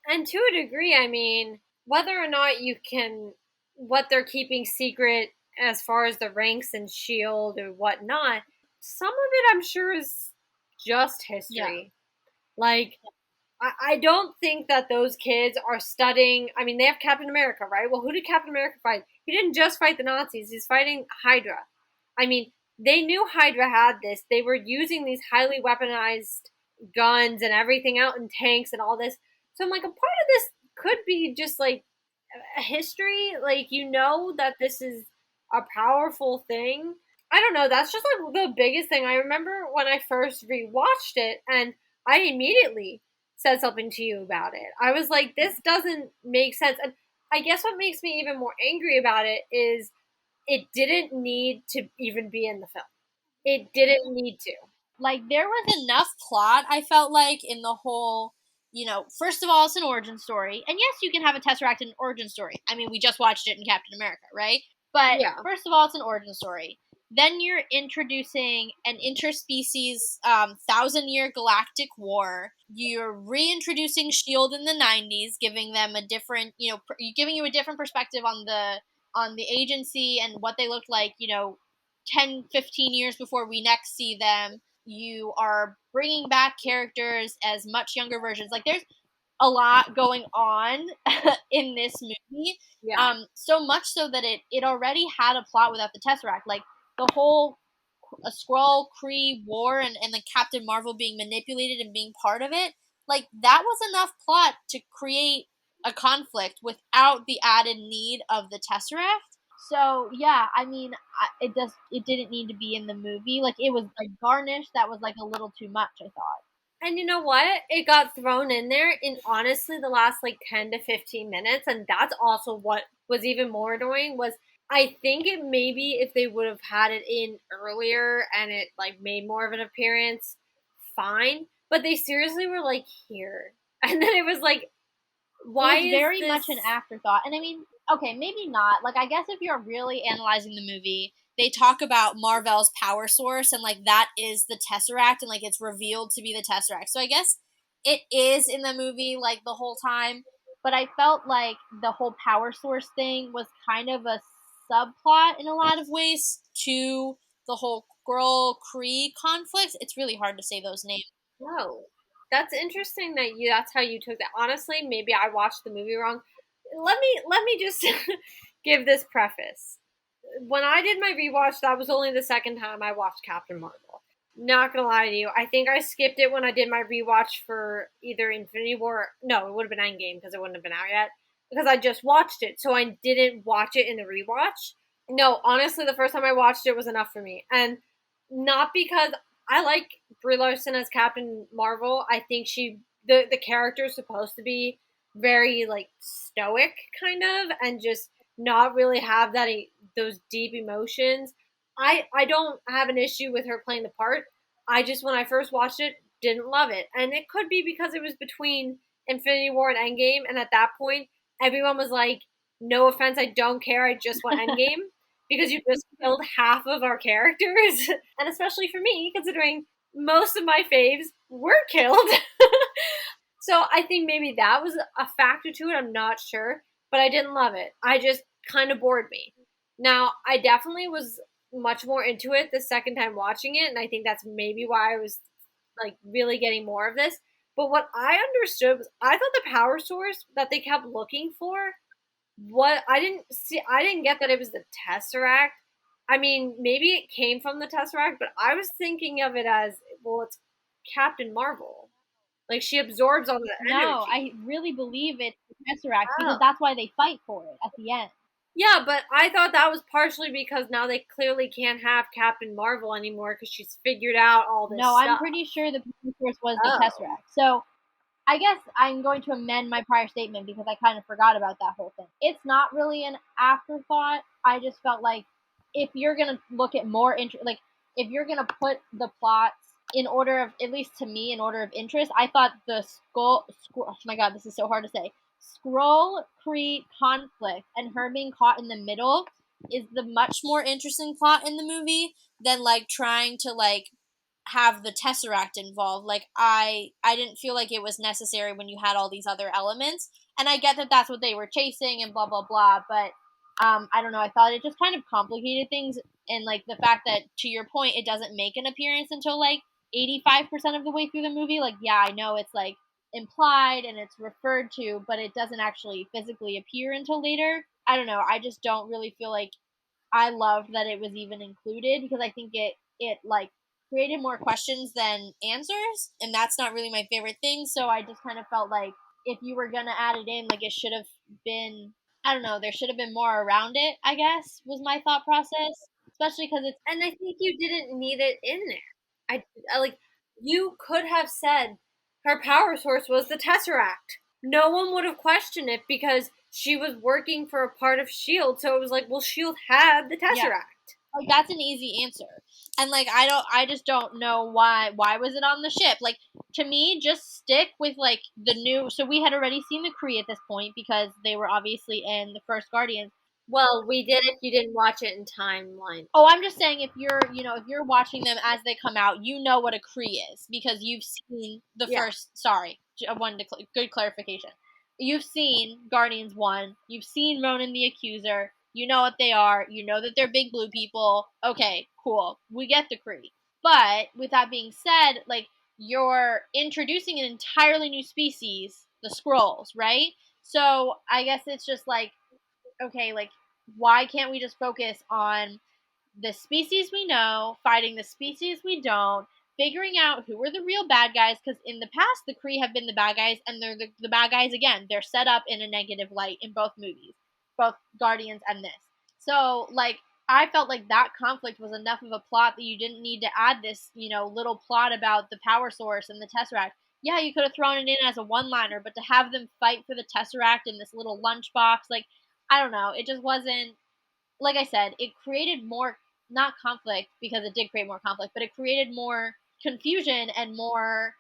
And to a degree, I mean, whether or not you can, what they're keeping secret as far as the ranks and shield or whatnot, some of it I'm sure is just history. Yeah. Like, I don't think that those kids are studying. I mean, they have Captain America, right? Well, who did Captain America fight? He didn't just fight the Nazis, he's fighting Hydra. I mean, they knew Hydra had this. They were using these highly weaponized guns and everything out in tanks and all this. So I'm like, a part of this could be just like a history. Like, that this is a powerful thing. I don't know. That's just like the biggest thing. I remember when I first rewatched it, and I immediately said something to you about it. I was like, this doesn't make sense. And I guess what makes me even more angry about it is it didn't need to even be in the film. It didn't need to. Like, there was enough plot, I felt like, in the whole, first of all, it's an origin story. And yes, you can have a Tesseract in an origin story. I mean, we just watched it in Captain America, right? But Yeah. first of all, it's an origin story. Then you're introducing an interspecies 1,000-year galactic war. You're reintroducing Shield in the 90s, giving them a different, giving you a different perspective on the agency and what they looked like, 10, 15 years before we next see them. You are bringing back characters as much younger versions. Like, there's a lot going on in this movie. Yeah. So much so that it already had a plot without the Tesseract. Like, the whole a Skrull Kree war and the Captain Marvel being manipulated and being part of it, like that was enough plot to create a conflict without the added need of the Tesseract. So yeah, I mean, it didn't need to be in the movie. Like it was like garnished. That was like a little too much, I thought. And you know what? It got thrown in there in honestly the last like 10 to 15 minutes. And that's also what was even more annoying was I think it maybe if they would have had it in earlier and it like made more of an appearance, fine. But they seriously were like here. And then it was like, why it was very is this much an afterthought. And I mean, okay, maybe not. Like I guess if you're really analyzing the movie, they talk about Marvel's power source and like that is the Tesseract and like it's revealed to be the Tesseract. So I guess it is in the movie like the whole time, but I felt like the whole power source thing was kind of a subplot in a lot of ways to the whole Skrull Kree conflict. It's really hard to say those names. no? That's interesting that you that's how you took that. Honestly, maybe I watched the movie wrong. Let me just give this preface. When I did my rewatch, that was only the second time I watched Captain Marvel. Not gonna lie to you, I think I skipped it when I did my rewatch for either Infinity War. No, it would have been Endgame because it wouldn't have been out yet. Because I just watched it, so I didn't watch it in the rewatch. No, honestly, the first time I watched it was enough for me, and not because I like Brie Larson as Captain Marvel. I think the character is supposed to be very like stoic, kind of, and just not really have those deep emotions. I don't have an issue with her playing the part. I just when I first watched it didn't love it, and it could be because it was between Infinity War and Endgame, and at that point everyone was like, "No offense, I don't care. I just want Endgame." Because you just killed half of our characters, and especially for me, considering most of my faves were killed. So I think maybe that was a factor to it. I'm not sure, but I didn't love it. I just kind of bored me. Now, I definitely was much more into it the second time watching it, and I think that's maybe why I was like really getting more of this. But what I understood was I thought the power source that they kept looking for, what I didn't get that it was the Tesseract. I mean, maybe it came from the Tesseract, but I was thinking of it as, well, it's Captain Marvel. Like she absorbs all the No, I energy. really believe it's the Tesseract because Oh. that's why they fight for it at the end. Yeah, but I thought that was partially because now they clearly can't have Captain Marvel anymore because she's figured out all this No, I'm stuff. pretty sure the power source was the Oh. Tesseract. So I guess I'm going to amend my prior statement because I kind of forgot about that whole thing. It's not really an afterthought. I just felt like if you're gonna look at more like if you're gonna put the plots in order of, at least to me, in order of interest, I thought the oh my god, this is so hard to say. Skrull Kree conflict and her being caught in the middle is the much more interesting plot in the movie than like trying to like have the Tesseract involved. Like I didn't feel like it was necessary when you had all these other elements. And I get that that's what they were chasing and blah blah blah, but I don't know, I thought it just kind of complicated things, and like the fact that, to your point, it doesn't make an appearance until like 85% of the way through the movie. Like yeah, I know it's like implied and it's referred to, but it doesn't actually physically appear until later. I don't know, I just don't really feel like I loved that it was even included because I think it like created more questions than answers, and that's not really my favorite thing. So I just kind of felt like if you were gonna add it in, like it should have been. I don't know. There should have been more around it. I guess was my thought process, especially because it's And I think you didn't need it in there. I like you could have said her power source was the Tesseract. No one would have questioned it because she was working for a part of Shield, so it was like, well, Shield had the yeah. Tesseract. Like that's an easy answer. And like I just don't know why was it on the ship? Like to me, just stick with like the new, so we had already seen the Kree at this point because they were obviously in the first Guardians. Well, we did if you didn't watch it in timeline. Oh, I'm just saying if you're, if you're watching them as they come out, you know what a Kree is because you've seen the Yeah. first. Sorry, good clarification. You've seen Guardians 1. You've seen Ronan the Accuser. You know what they are. You know that they're big blue people. Okay, cool. We get the Kree. But with that being said, like you're introducing an entirely new species, the Skrulls, right? So I guess it's just like, okay, like why can't we just focus on the species we know fighting the species we don't, figuring out who are the real bad guys, because in the past the Kree have been the bad guys, and they're the bad guys again. They're set up in a negative light in both movies, both Guardians and this. So, like, I felt like that conflict was enough of a plot that you didn't need to add this, little plot about the power source and the Tesseract. Yeah, you could have thrown it in as a one-liner, but to have them fight for the Tesseract in this little lunchbox, like, I don't know, it just wasn't, like I said, it created more, not conflict, because it did create more conflict, but it created more confusion and more,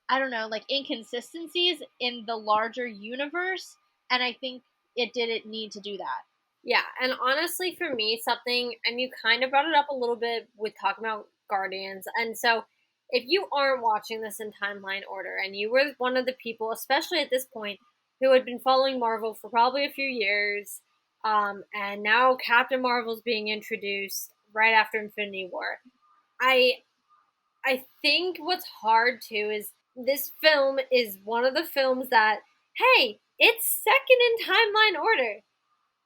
I don't know, like inconsistencies in the larger universe, and I think it didn't need to do that. Yeah, and honestly, for me, something, and you kind of brought it up a little bit with talking about Guardians, and so if you aren't watching this in timeline order, and you were one of the people, especially at this point, who had been following Marvel for probably a few years, and now Captain Marvel's being introduced right after Infinity War, I I think what's hard too is this film is one of the films that, hey, it's second in timeline order,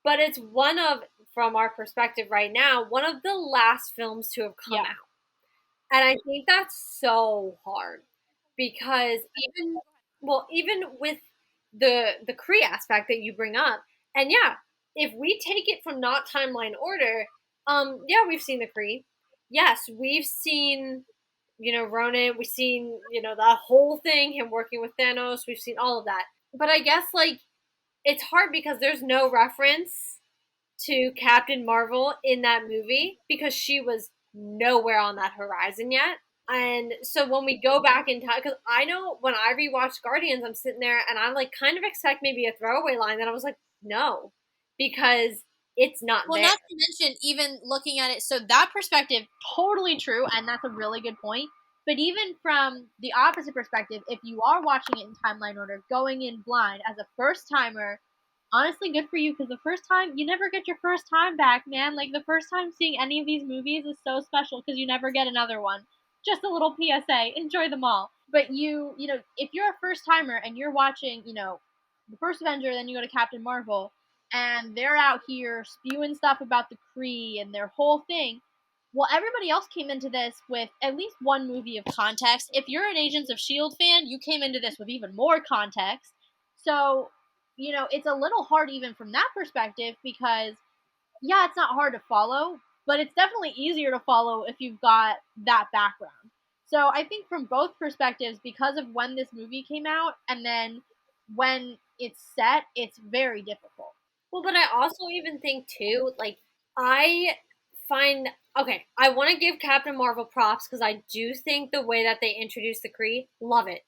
but it's one of, from our perspective right now, one of the last films to have come out. And I think that's so hard because even with the Kree aspect that you bring up, and yeah, if we take it from not timeline order, yeah, we've seen the Kree. Yes, we've seen, Ronan, we've seen, that whole thing, him working with Thanos, we've seen all of that. But I guess, like, it's hard because there's no reference to Captain Marvel in that movie because she was nowhere on that horizon yet. And so when we go back in time, because I know when I rewatched Guardians, I'm sitting there and I like kind of expect maybe a throwaway line that I was like, no, because it's not Well, there. not to mention, even looking at it, so that perspective, totally true, and that's a really good point. But even from the opposite perspective, if you are watching it in timeline order, going in blind as a first timer, honestly, good for you, because the first time, you never get your first time back, man. Like, the first time seeing any of these movies is so special because you never get another one. Just a little PSA, enjoy them all. But if you're a first timer and you're watching, the first Avenger, then you go to Captain Marvel, and they're out here spewing stuff about the Kree and their whole thing. Well, everybody else came into this with at least one movie of context. If you're an Agents of S.H.I.E.L.D. fan, you came into this with even more context. So, it's a little hard even from that perspective because, yeah, it's not hard to follow, but it's definitely easier to follow if you've got that background. So I think from both perspectives, because of when this movie came out and then when it's set, it's very difficult. Well, but I also even think too, like, I find, okay, I want to give Captain Marvel props because I do think the way that they introduced the Kree, love it.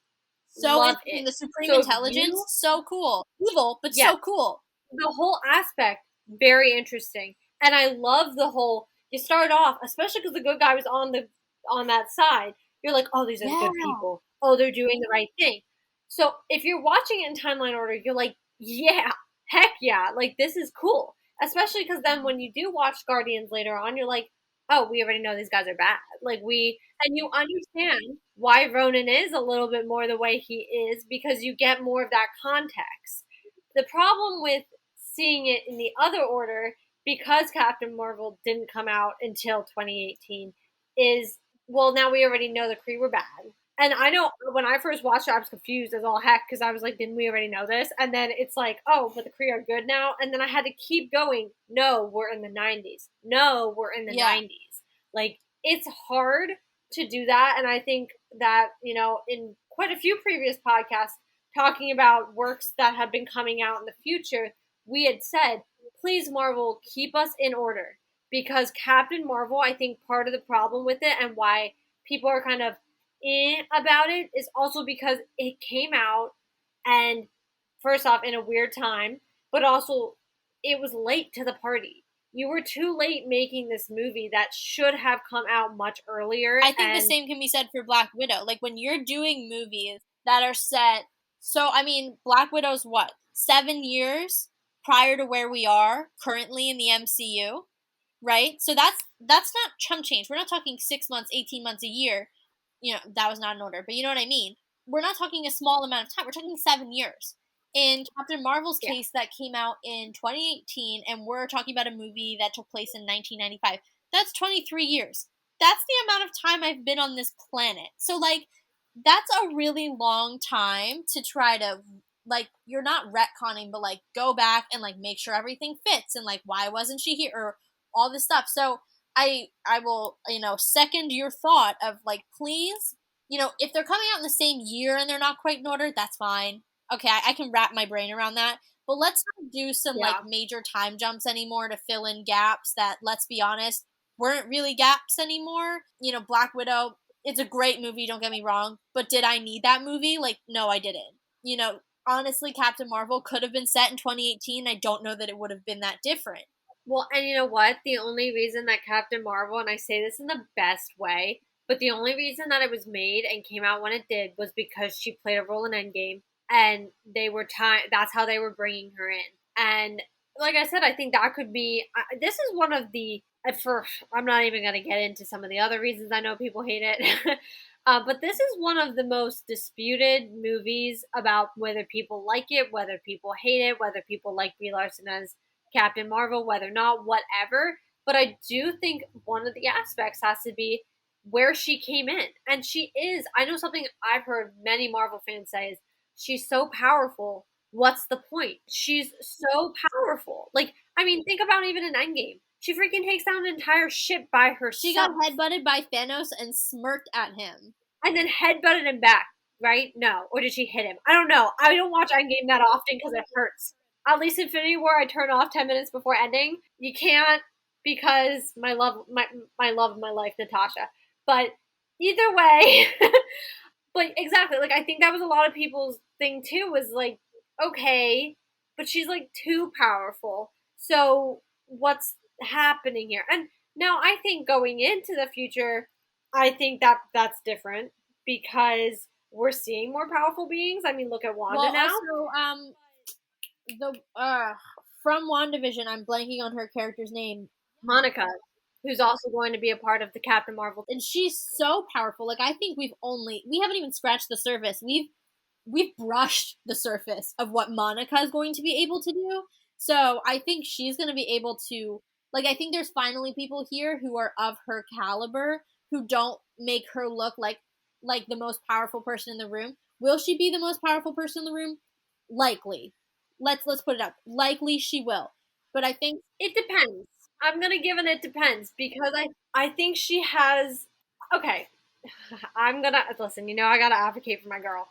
So Love interesting, it. the Supreme So Intelligence, so cool. Evil, but yeah, so cool. the whole aspect, very interesting. And I love the whole, you start off, especially because the good guy was on that side, you're like, oh, these are the Yeah. good people. Oh, they're doing the right thing. So if you're watching it in timeline order, you're like, yeah, heck yeah, like this is cool. Especially because then when you do watch Guardians later on, you're like, oh, we already know these guys are bad. And you understand why Ronan is a little bit more the way he is because you get more of that context. The problem with seeing it in the other order, because Captain Marvel didn't come out until 2018, is, well, now we already know the Kree were bad. And I know when I first watched it, I was confused as all heck because I was like, didn't we already know this? And then it's like, oh, but the Kree are good now. And then I had to keep going. No, we're in the 90s. No, we're in the 90s. Like, it's hard to do that. And I think that, in quite a few previous podcasts talking about works that have been coming out in the future, we had said, please, Marvel, keep us in order. Because Captain Marvel, I think part of the problem with it and why people are kind of about it is also because it came out and first off in a weird time, but also it was late to the party. You were too late making this movie that should have come out much earlier. I think the same can be said for Black Widow. Like, when you're doing movies that are set, so I mean, Black Widow's what, 7 years prior to where we are currently in the MCU, right? So that's not chump change. We're not talking 6 months, 18 months, a year. That was not in order, but you know what I mean. We're not talking a small amount of time. We're talking 7 years. In Captain Marvel's case, that came out in 2018, and we're talking about a movie that took place in 1995. That's 23 years. That's the amount of time I've been on this planet. So, like, that's a really long time to try to, like, you're not retconning, but, like, go back and, like, make sure everything fits and, like, why wasn't she here? Or all this stuff. So, I will, second your thought of, like, please, if they're coming out in the same year and they're not quite in order, that's fine. Okay, I can wrap my brain around that. But let's not do some, like, Yeah. major time jumps anymore to fill in gaps that, let's be honest, weren't really gaps anymore. Black Widow, it's a great movie, don't get me wrong, but did I need that movie? Like, no, I didn't. Honestly, Captain Marvel could have been set in 2018. I don't know that it would have been that different. Well, and you know what? The only reason that Captain Marvel, and I say this in the best way, but the only reason that it was made and came out when it did was because she played a role in Endgame, and they were that's how they were bringing her in. And like I said, I think that could be. This is one of the. I'm not even going to get into some of the other reasons I know people hate it. But this is one of the most disputed movies about whether people like it, whether people hate it, whether people like Brie Larson as Captain Marvel, whether or not, whatever. But I do think one of the aspects has to be where she came in. And she is, I know something I've heard many Marvel fans say is she's so powerful. What's the point? She's so powerful. Like, I mean, think about even in Endgame. She freaking takes down an entire ship by herself. She got headbutted by Thanos and smirked at him. And then headbutted him back, right? No. Or did she hit him? I don't know. I don't watch Endgame that often because it hurts. At least Infinity War, I turn off 10 minutes before ending. You can't because my love of my life, Natasha. But either way, but exactly, like I think that was a lot of people's thing too, was like, okay, but she's like too powerful. So what's happening here? And now I think going into the future, I think that that's different because we're seeing more powerful beings. I mean, look at Wanda now. Also, from WandaVision, I'm blanking on her character's name. Monica, who's also going to be a part of the Captain Marvel. And she's so powerful. Like, I think we haven't even scratched the surface. We've brushed the surface of what Monica is going to be able to do. So I think she's going to be able to, like, I think there's finally people here who are of her caliber who don't make her look like the most powerful person in the room. Will she be the most powerful person in the room? Likely. Let's put it up. Likely she will. But I think it depends. I'm gonna give it depends because I think she has. Okay, I'm gonna listen. I gotta advocate for my girl.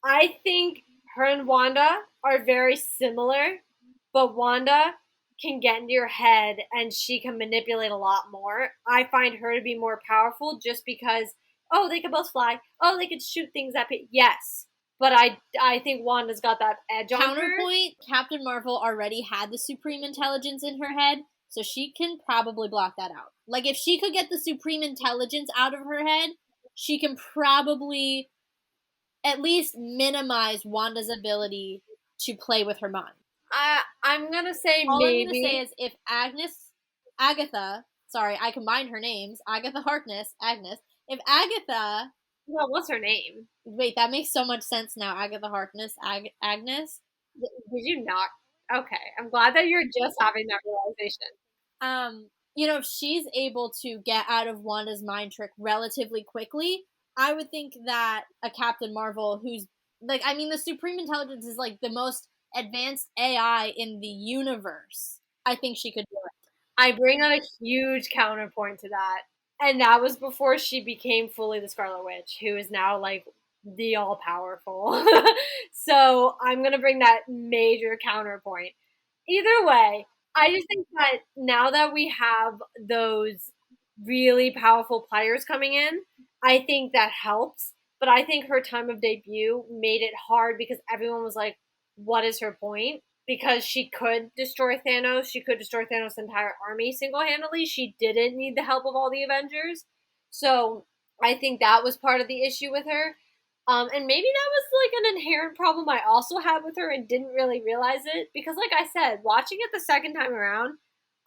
I think her and Wanda are very similar, but Wanda can get into your head and she can manipulate a lot more. I find her to be more powerful just because they can both fly. They can shoot things at people. Yes, but I think Wanda's got that edge on her. Counterpoint, Captain Marvel already had the supreme intelligence in her head, so she can probably block that out. Like, if she could get the supreme intelligence out of her head, she can probably at least minimize Wanda's ability to play with her mind. I'm gonna say All maybe. I'm gonna say is if Agatha, sorry, I combined her names, Agatha Harkness, Agnes, if Agatha... Well, what's her name? Wait, that makes so much sense now. Agatha Harkness, Agnes. Did you not? Okay, I'm glad that you're just having that realization. If she's able to get out of Wanda's mind trick relatively quickly, I would think that a Captain Marvel who's, like, I mean, the Supreme Intelligence is, like, the most advanced AI in the universe. I think she could do it. I bring out a huge counterpoint to that. And that was before she became fully the Scarlet Witch, who is now, like, the all-powerful. So I'm going to bring that major counterpoint. Either way, I just think that now that we have those really powerful players coming in, I think that helps. But I think her time of debut made it hard because everyone was like, what is her point? Because she could destroy Thanos. She could destroy Thanos' entire army single-handedly. She didn't need the help of all the Avengers. So I think that was part of the issue with her. And maybe that was like an inherent problem I also had with her and didn't really realize it. Because like I said, watching it the second time around,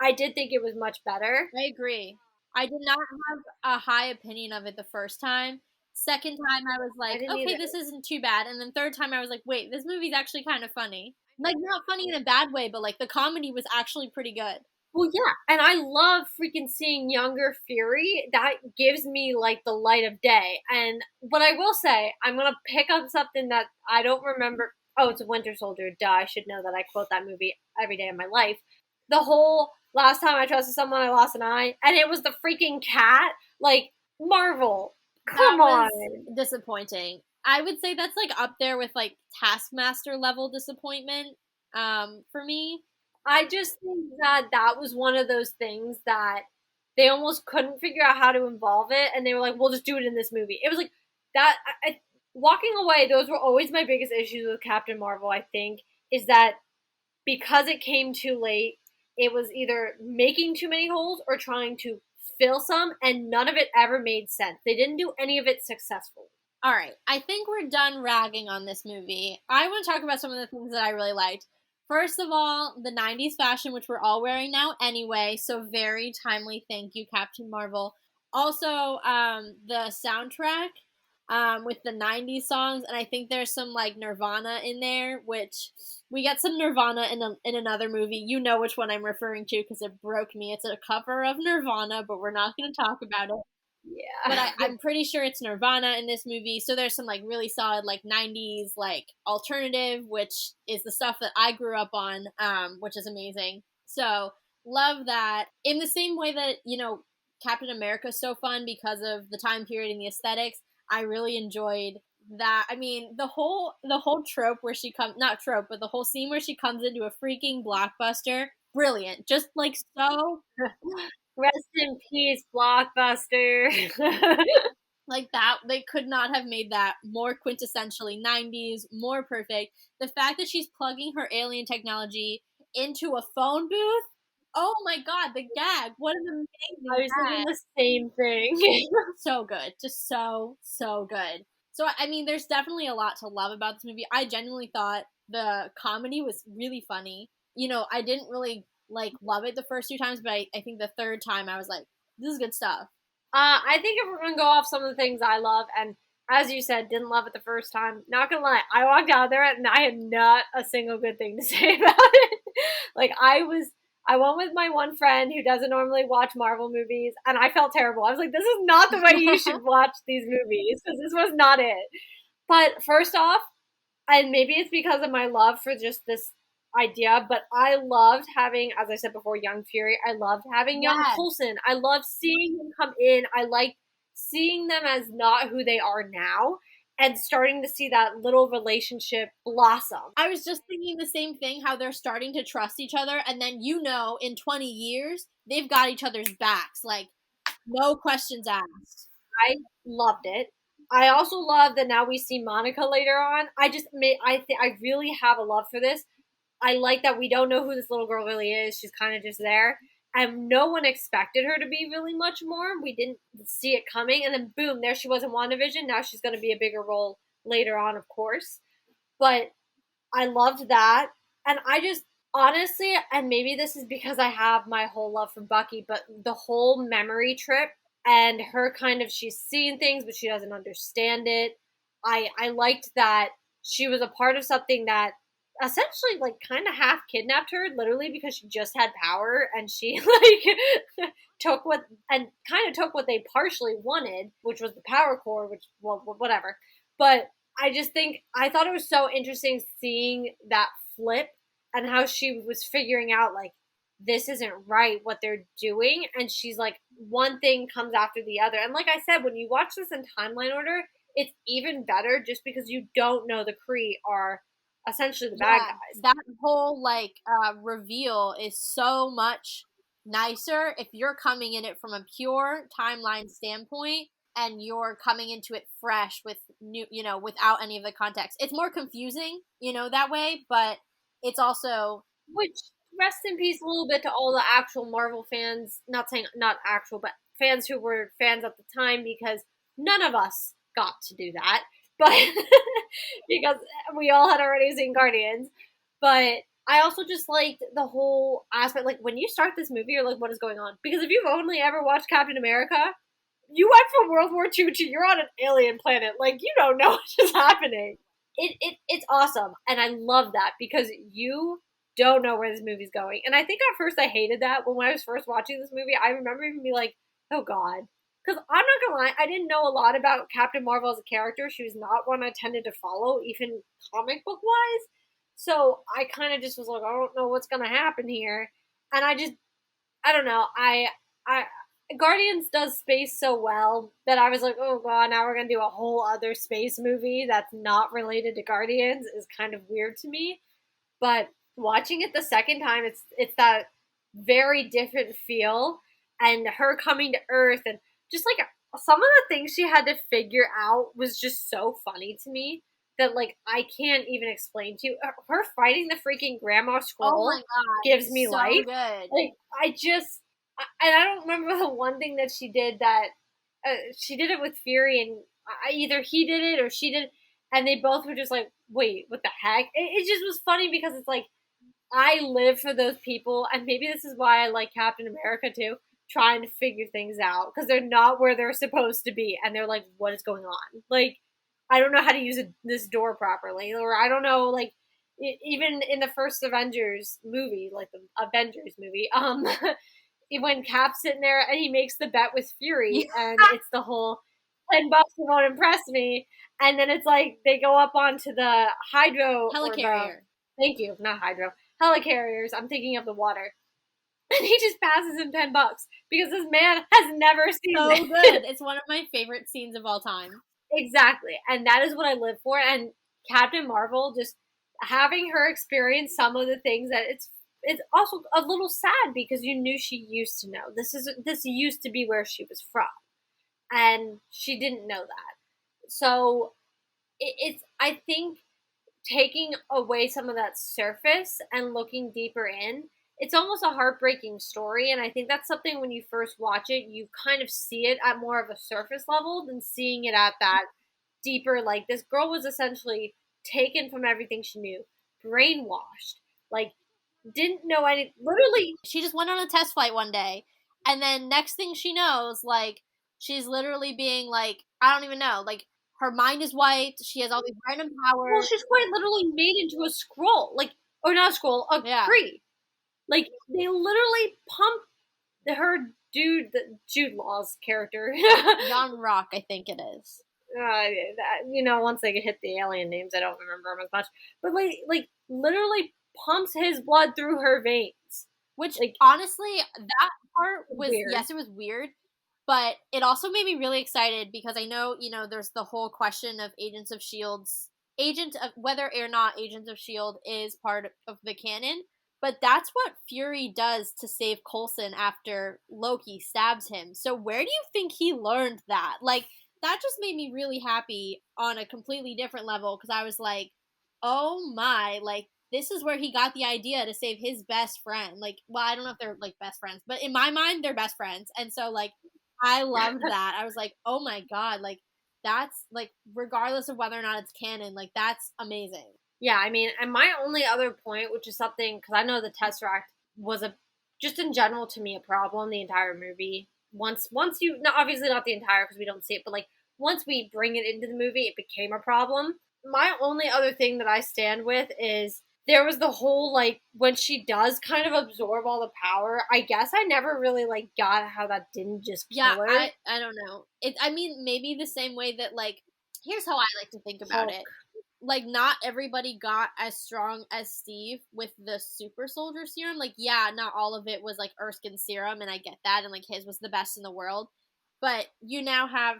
I did think it was much better. I agree. I did not have a high opinion of it the first time. Second time I was like, okay, this isn't too bad. And then third time I was like, wait, this movie's actually kind of funny. Like, not funny in a bad way, but like the comedy was actually pretty good. Well, yeah, and I love freaking seeing younger Fury. That gives me like the light of day. And what I will say, I'm gonna pick up something that I don't remember. Oh, it's a Winter Soldier. Duh, I should know that. I quote that movie every day of my life. The whole last time I trusted someone, I lost an eye, and it was the freaking cat. Like Marvel, That come was on. disappointing. I would say that's like up there with like Taskmaster level disappointment for me. I just think that that was one of those things that they almost couldn't figure out how to involve it, and they were like, "We'll just do it in this movie." It was like that. Walking away, those were always my biggest issues with Captain Marvel. I think is that because it came too late, it was either making too many holes or trying to fill some, and none of it ever made sense. They didn't do any of it successfully. All right, I think we're done ragging on this movie. I want to talk about some of the things that I really liked. First of all, the 90s fashion, which we're all wearing now anyway, so very timely. Thank you, Captain Marvel. Also, the soundtrack with the 90s songs, and I think there's some like Nirvana in there, which we get some Nirvana in another movie. You know which one I'm referring to because it broke me. It's a cover of Nirvana, but we're not going to talk about it. But Yeah. I'm pretty sure it's Nirvana in this movie. So there's some like really solid like 90s like alternative, which is the stuff that I grew up on, which is amazing. So love that. In the same way that, Captain America is so fun because of the time period and the aesthetics, I really enjoyed that. I mean, the whole trope where she comes, not trope, but the whole scene where she comes into a freaking blockbuster, brilliant. Just like so Rest in peace, Blockbuster. like that, they could not have made that more quintessentially 90s, more perfect. The fact that she's plugging her alien technology into a phone booth, oh my god, the gag, what an I amazing was thinking gag. the same thing. So good, just so good. So I mean, there's definitely a lot to love about this movie. I genuinely thought the comedy was really funny. I didn't really like love it the first two times, but I think the third time I was like, this is good stuff. I think if we're gonna go off some of the things I love, and as you said, didn't love it the first time. Not gonna lie, I walked out there and I had not a single good thing to say about it. Like I went with my one friend who doesn't normally watch Marvel movies, and I felt terrible. I was like, this is not the way you should watch these movies because this was not it. But first off, and maybe it's because of my love for just this idea, but I loved having, as I said before, young Fury. I loved having young Yes. Coulson. I loved seeing him come in. I liked seeing them as not who they are now and starting to see that little relationship blossom. I was just thinking the same thing, how they're starting to trust each other, and then in 20 years, they've got each other's backs. Like, no questions asked. I loved it. I also love that now we see Monica later on. I really have a love for this. I like that we don't know who this little girl really is. She's kind of just there. And no one expected her to be really much more. We didn't see it coming. And then, boom, there she was in WandaVision. Now she's going to be a bigger role later on, of course. But I loved that. And I just, honestly, and maybe this is because I have my whole love for Bucky, but the whole memory trip and her kind of, she's seeing things, but she doesn't understand it. I liked that she was a part of something that essentially like kind of half kidnapped her literally because she just had power and she like took what and kind of took what they partially wanted, which was the power core, which, well, whatever. But I just think I thought it was so interesting seeing that flip and how she was figuring out like this isn't right what they're doing, and she's like one thing comes after the other. And like I said, when you watch this in timeline order, it's even better just because you don't know the Kree are essentially the bad Yeah, guys. that whole like reveal is so much nicer if you're coming in it from a pure timeline standpoint and you're coming into it fresh with new, without any of the context. It's more confusing, that way, but it's also Which, rest in peace a little bit to all the actual Marvel fans, not saying not actual, but fans who were fans at the time, because none of us got to do that. But because we all had already seen Guardians. But I also just liked the whole aspect. Like when you start this movie, you're like, what is going on? Because if you've only ever watched Captain America, you went from World War II to you're on an alien planet. Like you don't know what is happening. It's awesome, and I love that because you don't know where this movie's going. And I think at first I hated that, but when I was first watching this movie, I remember even being like, oh God. Because I'm not gonna lie, I didn't know a lot about Captain Marvel as a character. She was not one I tended to follow, even comic book wise. So I kind of just was like, I don't know what's gonna happen here. And I don't know. I Guardians does space so well that I was like, oh God, now we're gonna do a whole other space movie that's not related to Guardians is kind of weird to me. But watching it the second time, it's that very different feel, and her coming to Earth, and just like some of the things she had to figure out was just so funny to me that like I can't even explain to you. Her fighting the freaking Grandma Oh my Scroll god, gives me so life. good. Like and I don't remember the one thing that she did that she did it with Fury, and either he did it or she did, and they both were just like, "Wait, what the heck?" It just was funny because it's like I live for those people, and maybe this is why I like Captain America too, trying to figure things out because they're not where they're supposed to be, and they're like, "What is going on?" Like, I don't know how to use this door properly, or I don't know, like. Even in the first Avengers movie, like the Avengers movie, when Cap's sitting there and he makes the bet with Fury, and it's the whole $10 won't impress me, and then it's like they go up onto the hydro or the Helicarrier. thank you, not hydro helicarriers. I'm thinking of the water, and he just passes him $10 because this man has never seen So this. good. It's one of my favorite scenes of all time. Exactly, and that is what I live for. And Captain Marvel, just having her experience some of the things that it's also a little sad because you knew she used to know this used to be where she was from, and she didn't know that. So it's I think taking away some of that surface and looking deeper in, it's almost a heartbreaking story. And I think that's something when you first watch it, you kind of see it at more of a surface level than seeing it at that deeper. Like, this girl was essentially taken from everything she knew, brainwashed, like, didn't know any, literally. She just went on a test flight one day, and then next thing she knows, like, she's literally being like, I don't even know, like, her mind is wiped. She has all these random Well, powers. she's quite literally made into a scroll, like, or not a scroll, a Yeah. tree. Like, they literally pumped her dude, the Jude Law's character. John Rock, I think it is. Once they hit the alien names, I don't remember them as much. But like literally pumps his blood through her veins. Which, like, honestly, that part was, weird. yes, it was weird, but it also made me really excited because I know, there's the whole question of whether or not Agents of S.H.I.E.L.D. is part of the canon, but that's what Fury does to save Coulson after Loki stabs him. So where do you think he learned that? Like, that just made me really happy on a completely different level because I was like, oh my, like, this is where he got the idea to save his best friend. Like, well, I don't know if they're like best friends, but in my mind, they're best friends. And so, like, I loved that. I was like, oh my god, like, that's like, regardless of whether or not it's canon, like, that's amazing. Yeah, I mean, and my only other point, which is something, because I know the Tesseract was just in general to me, a problem the entire movie. Once you, no, obviously not the entire because we don't see it, but like once we bring it into the movie, it became a problem. My only other thing that I stand with is there was the whole like when she does kind of absorb all the power. I guess I never really like got how that didn't just kill her. I don't know. I mean, maybe the same way that, like, here's how I like to think about Hulk. it. Like, not everybody got as strong as Steve with the super soldier serum. Like, yeah, not all of it was like Erskine serum, and I get that, and like his was the best in the world. But you now have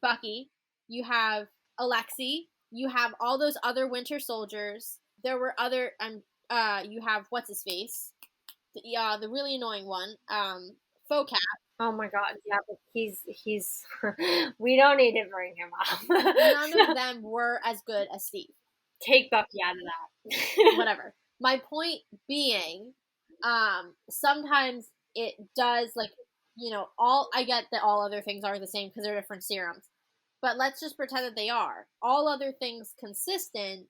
Bucky, you have Alexi, you have all those other Winter Soldiers. There were other, you have what's his face, the really annoying one, Focap. Oh my god, yeah, but he's we don't need to bring him up. None of them were as good as Steve. Take Bucky out of that. Whatever. My point being, sometimes it does, like, all, I get that all other things are the same because they're different serums, but let's just pretend that they are. All other things consistent,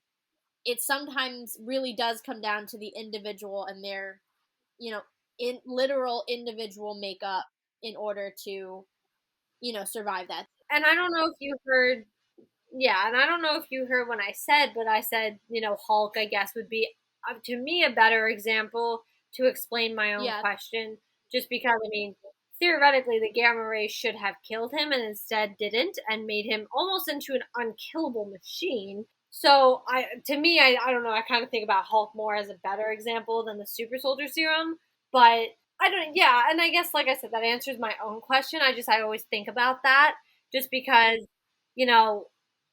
it sometimes really does come down to the individual and their, in literal individual makeup in order to, survive that. And I don't know if you heard, yeah, and I don't know if you heard when I said, but I said, Hulk, I guess, would be to me, a better example to explain my own Yeah. question, just because, I mean, theoretically, the gamma ray should have killed him and instead didn't and made him almost into an unkillable machine. So, to me, I don't know, I kind of think about Hulk more as a better example than the super soldier serum. But I don't, yeah, and I guess, like I said, that answers my own question. I always think about that just because, you know,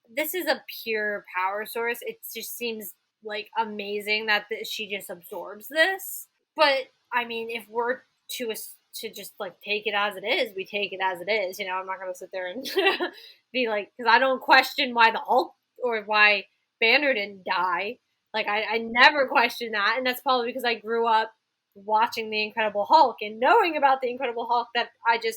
this is a pure power source. It just seems like amazing that she just absorbs this. But I mean, if we're to just like take it as it is, we take it as it is. You know, I'm not gonna sit there and be like, because I don't question why the Hulk or why Banner didn't die. Like I never question that, and that's probably because I grew up watching the Incredible Hulk and knowing about the Incredible Hulk that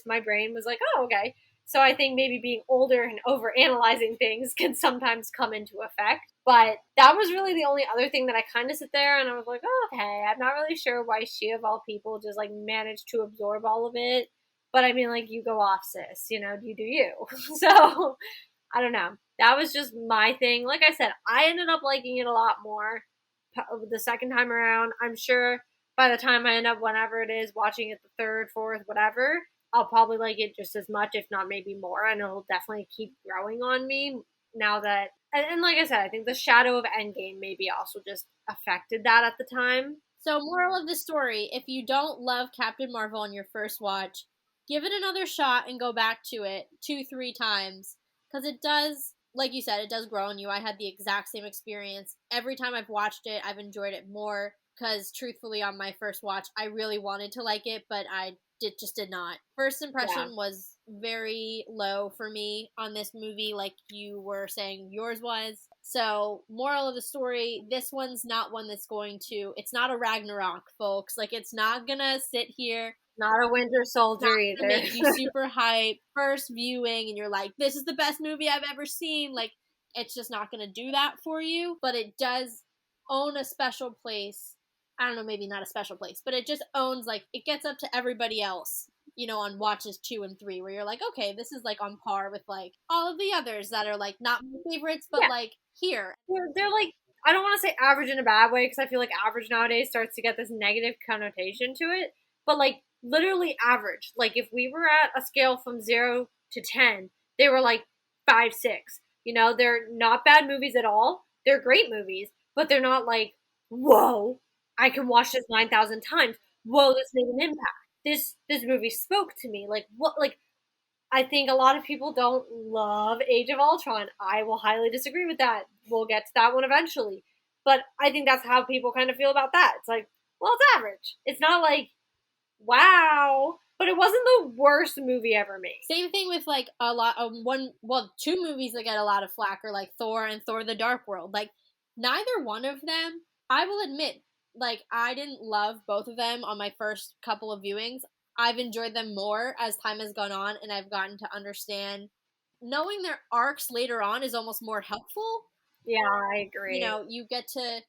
my brain was like, oh, okay. So I think maybe being older and over analyzing things can sometimes come into effect. But that was really the only other thing that I kind of sit there and I was like, oh, okay, I'm not really sure why she of all people just like managed to absorb all of it. But I mean, like, you go off, sis. You know, you do you. So I don't know. That was just my thing. Like I said, I ended up liking it a lot more the second time around. I'm sure by the time I end up, whenever it is, watching it the third, fourth, whatever, I'll probably like it just as much, if not maybe more. And it'll definitely keep growing on me now that, and like I said, I think the shadow of Endgame maybe also just affected that at the time. So, moral of the story, if you don't love Captain Marvel on your first watch, give it another shot and go back to it 2, 3 times. Because it does, like you said, it does grow on you. I had the exact same experience. Every time I've watched it, I've enjoyed it more. Because, truthfully, on my first watch, I really wanted to like it, but just did not. First Yeah. impression was very low for me on this movie, like you were saying yours was. So, moral of the story, this one's not one that's going to, it's not a Ragnarok, folks. Like, it's not gonna sit here, Not a Winter not Soldier gonna either. make you super hype first viewing and you're like, this is the best movie I've ever seen. Like, it's just not gonna do that for you, but it does own a special place. I don't know, maybe not a special place, but it just owns, like, it gets up to everybody else, on watches 2 and 3, where you're like, okay, this is like on par with like all of the others that are like not my favorites, but Yeah. like here. They're like, I don't want to say average in a bad way because I feel like average nowadays starts to get this negative connotation to it, but like literally average. Like if we were at a scale from 0 to 10, they were like 5, 6. They're not bad movies at all. They're great movies, but they're not like, whoa, I can watch this 9,000 times. Whoa, this made an impact. This movie spoke to me. Like what? Like I think a lot of people don't love Age of Ultron. I will highly disagree with that. We'll get to that one eventually. But I think that's how people kind of feel about that. It's like, well, it's average. It's not like, wow. But it wasn't the worst movie ever made. Same thing with like a lot of two movies that get a lot of flack are like Thor and Thor the Dark World. Like neither one of them, I will admit, like I didn't love both of them on my first couple of viewings. I've enjoyed them more as time has gone on and I've gotten to understand knowing their arcs later on is almost more helpful. Yeah, I agree. You get to,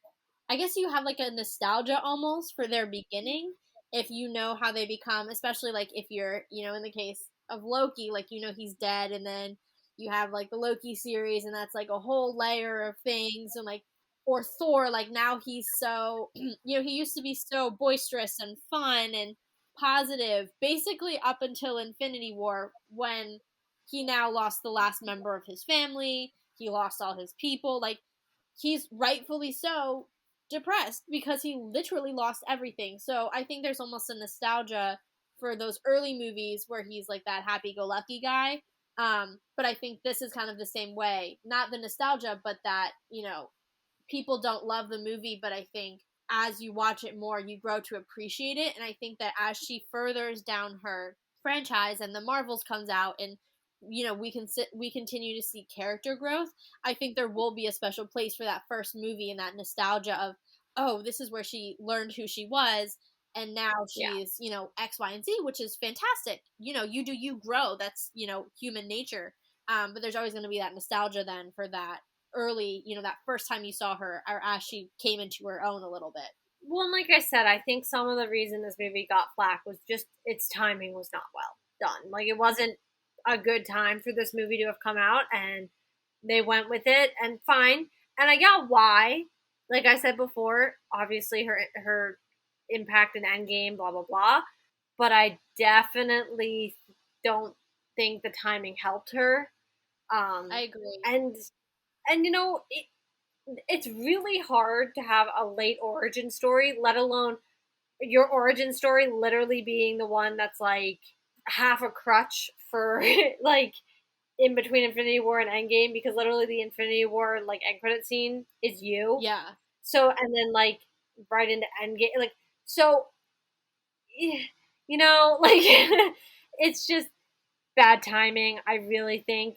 I guess you have like a nostalgia almost for their beginning if you know how they become, especially like if you're, in the case of Loki, like he's dead and then you have like the Loki series and that's like a whole layer of things and like or Thor, like now he's so he used to be so boisterous and fun and positive basically up until Infinity War when he now lost the last member of his family, he lost all his people, like he's rightfully so depressed because he literally lost everything. So I think there's almost a nostalgia for those early movies where he's like that happy-go-lucky guy. But I think this is kind of the same way. Not the nostalgia, but that, people don't love the movie, but I think as you watch it more, you grow to appreciate it. And I think that as she furthers down her franchise and the Marvels comes out and we continue to see character growth, I think there will be a special place for that first movie and that nostalgia of, oh, this is where she learned who she was and now Yeah. she's X, Y, and Z, which is fantastic. You grow. That's human nature. But there's always going to be that nostalgia then for that early, that first time you saw her or as she came into her own a little bit. Well, and like I said, I think some of the reason this movie got flack was just its timing was not well done. Like it wasn't a good time for this movie to have come out, and they went with it, and fine. And I got why. like I said before, obviously her impact in Endgame, blah blah blah. But I definitely don't think the timing helped her. I agree. And it's really hard to have a late origin story, let alone your origin story literally being the one that's like half a crutch for like in between Infinity War and Endgame, because literally the Infinity War like end credit scene is you. Yeah. So and then like right into Endgame, like so, like it's just bad timing. I really think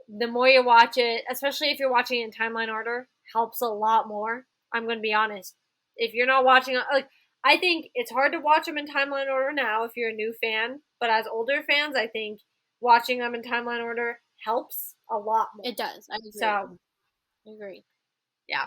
the more you watch it, especially if you're watching it in timeline order, helps a lot more. I'm going to be honest. If you're not watching, like, I think it's hard to watch them in timeline order now if you're a new fan, but as older fans, I think watching them in timeline order helps a lot more. It does. I agree. So, I agree. yeah.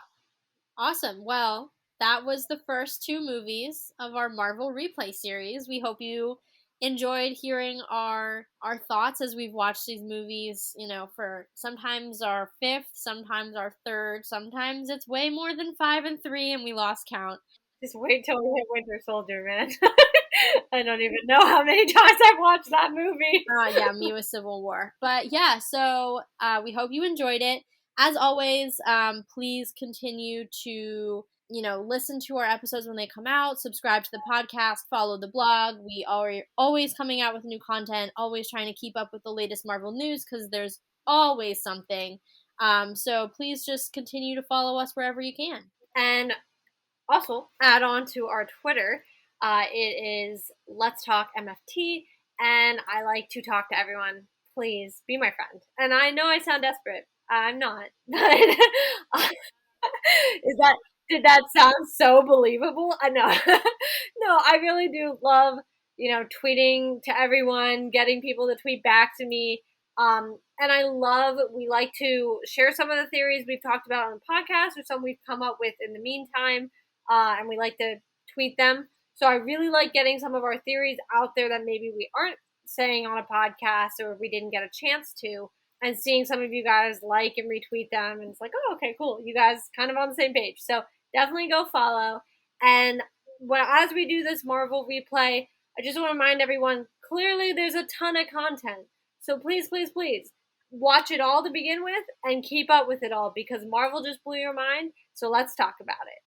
Awesome. Well, that was the first two movies of our Marvel replay series. We hope you enjoyed hearing our thoughts as we've watched these movies, for sometimes our fifth, sometimes our third, sometimes it's way more than 5 and 3 and we lost count. Just wait till we hit Winter Soldier, man. I don't even know how many times I've watched that movie. Yeah, me with Civil War. But yeah, so we hope you enjoyed it. As always, please continue to listen to our episodes when they come out, subscribe to the podcast, follow the blog. We are always coming out with new content, always trying to keep up with the latest Marvel news because there's always something. So please just continue to follow us wherever you can. And also add on to our Twitter. It is Let's Talk MFT, and I like to talk to everyone. Please be my friend. And I know I sound desperate. I'm not, but is that did that sound so believable? I know. No, I really do love tweeting to everyone, getting people to tweet back to me. And we like to share some of the theories we've talked about on the podcast or some we've come up with in the meantime. And we like to tweet them. So I really like getting some of our theories out there that maybe we aren't saying on a podcast or we didn't get a chance to, and seeing some of you guys like and retweet them. And it's like, oh, okay, cool. You guys kind of on the same page. So definitely go follow. And as we do this Marvel replay, I just want to remind everyone, clearly there's a ton of content. So please, please, please watch it all to begin with and keep up with it all because Marvel just blew your mind. So let's talk about it.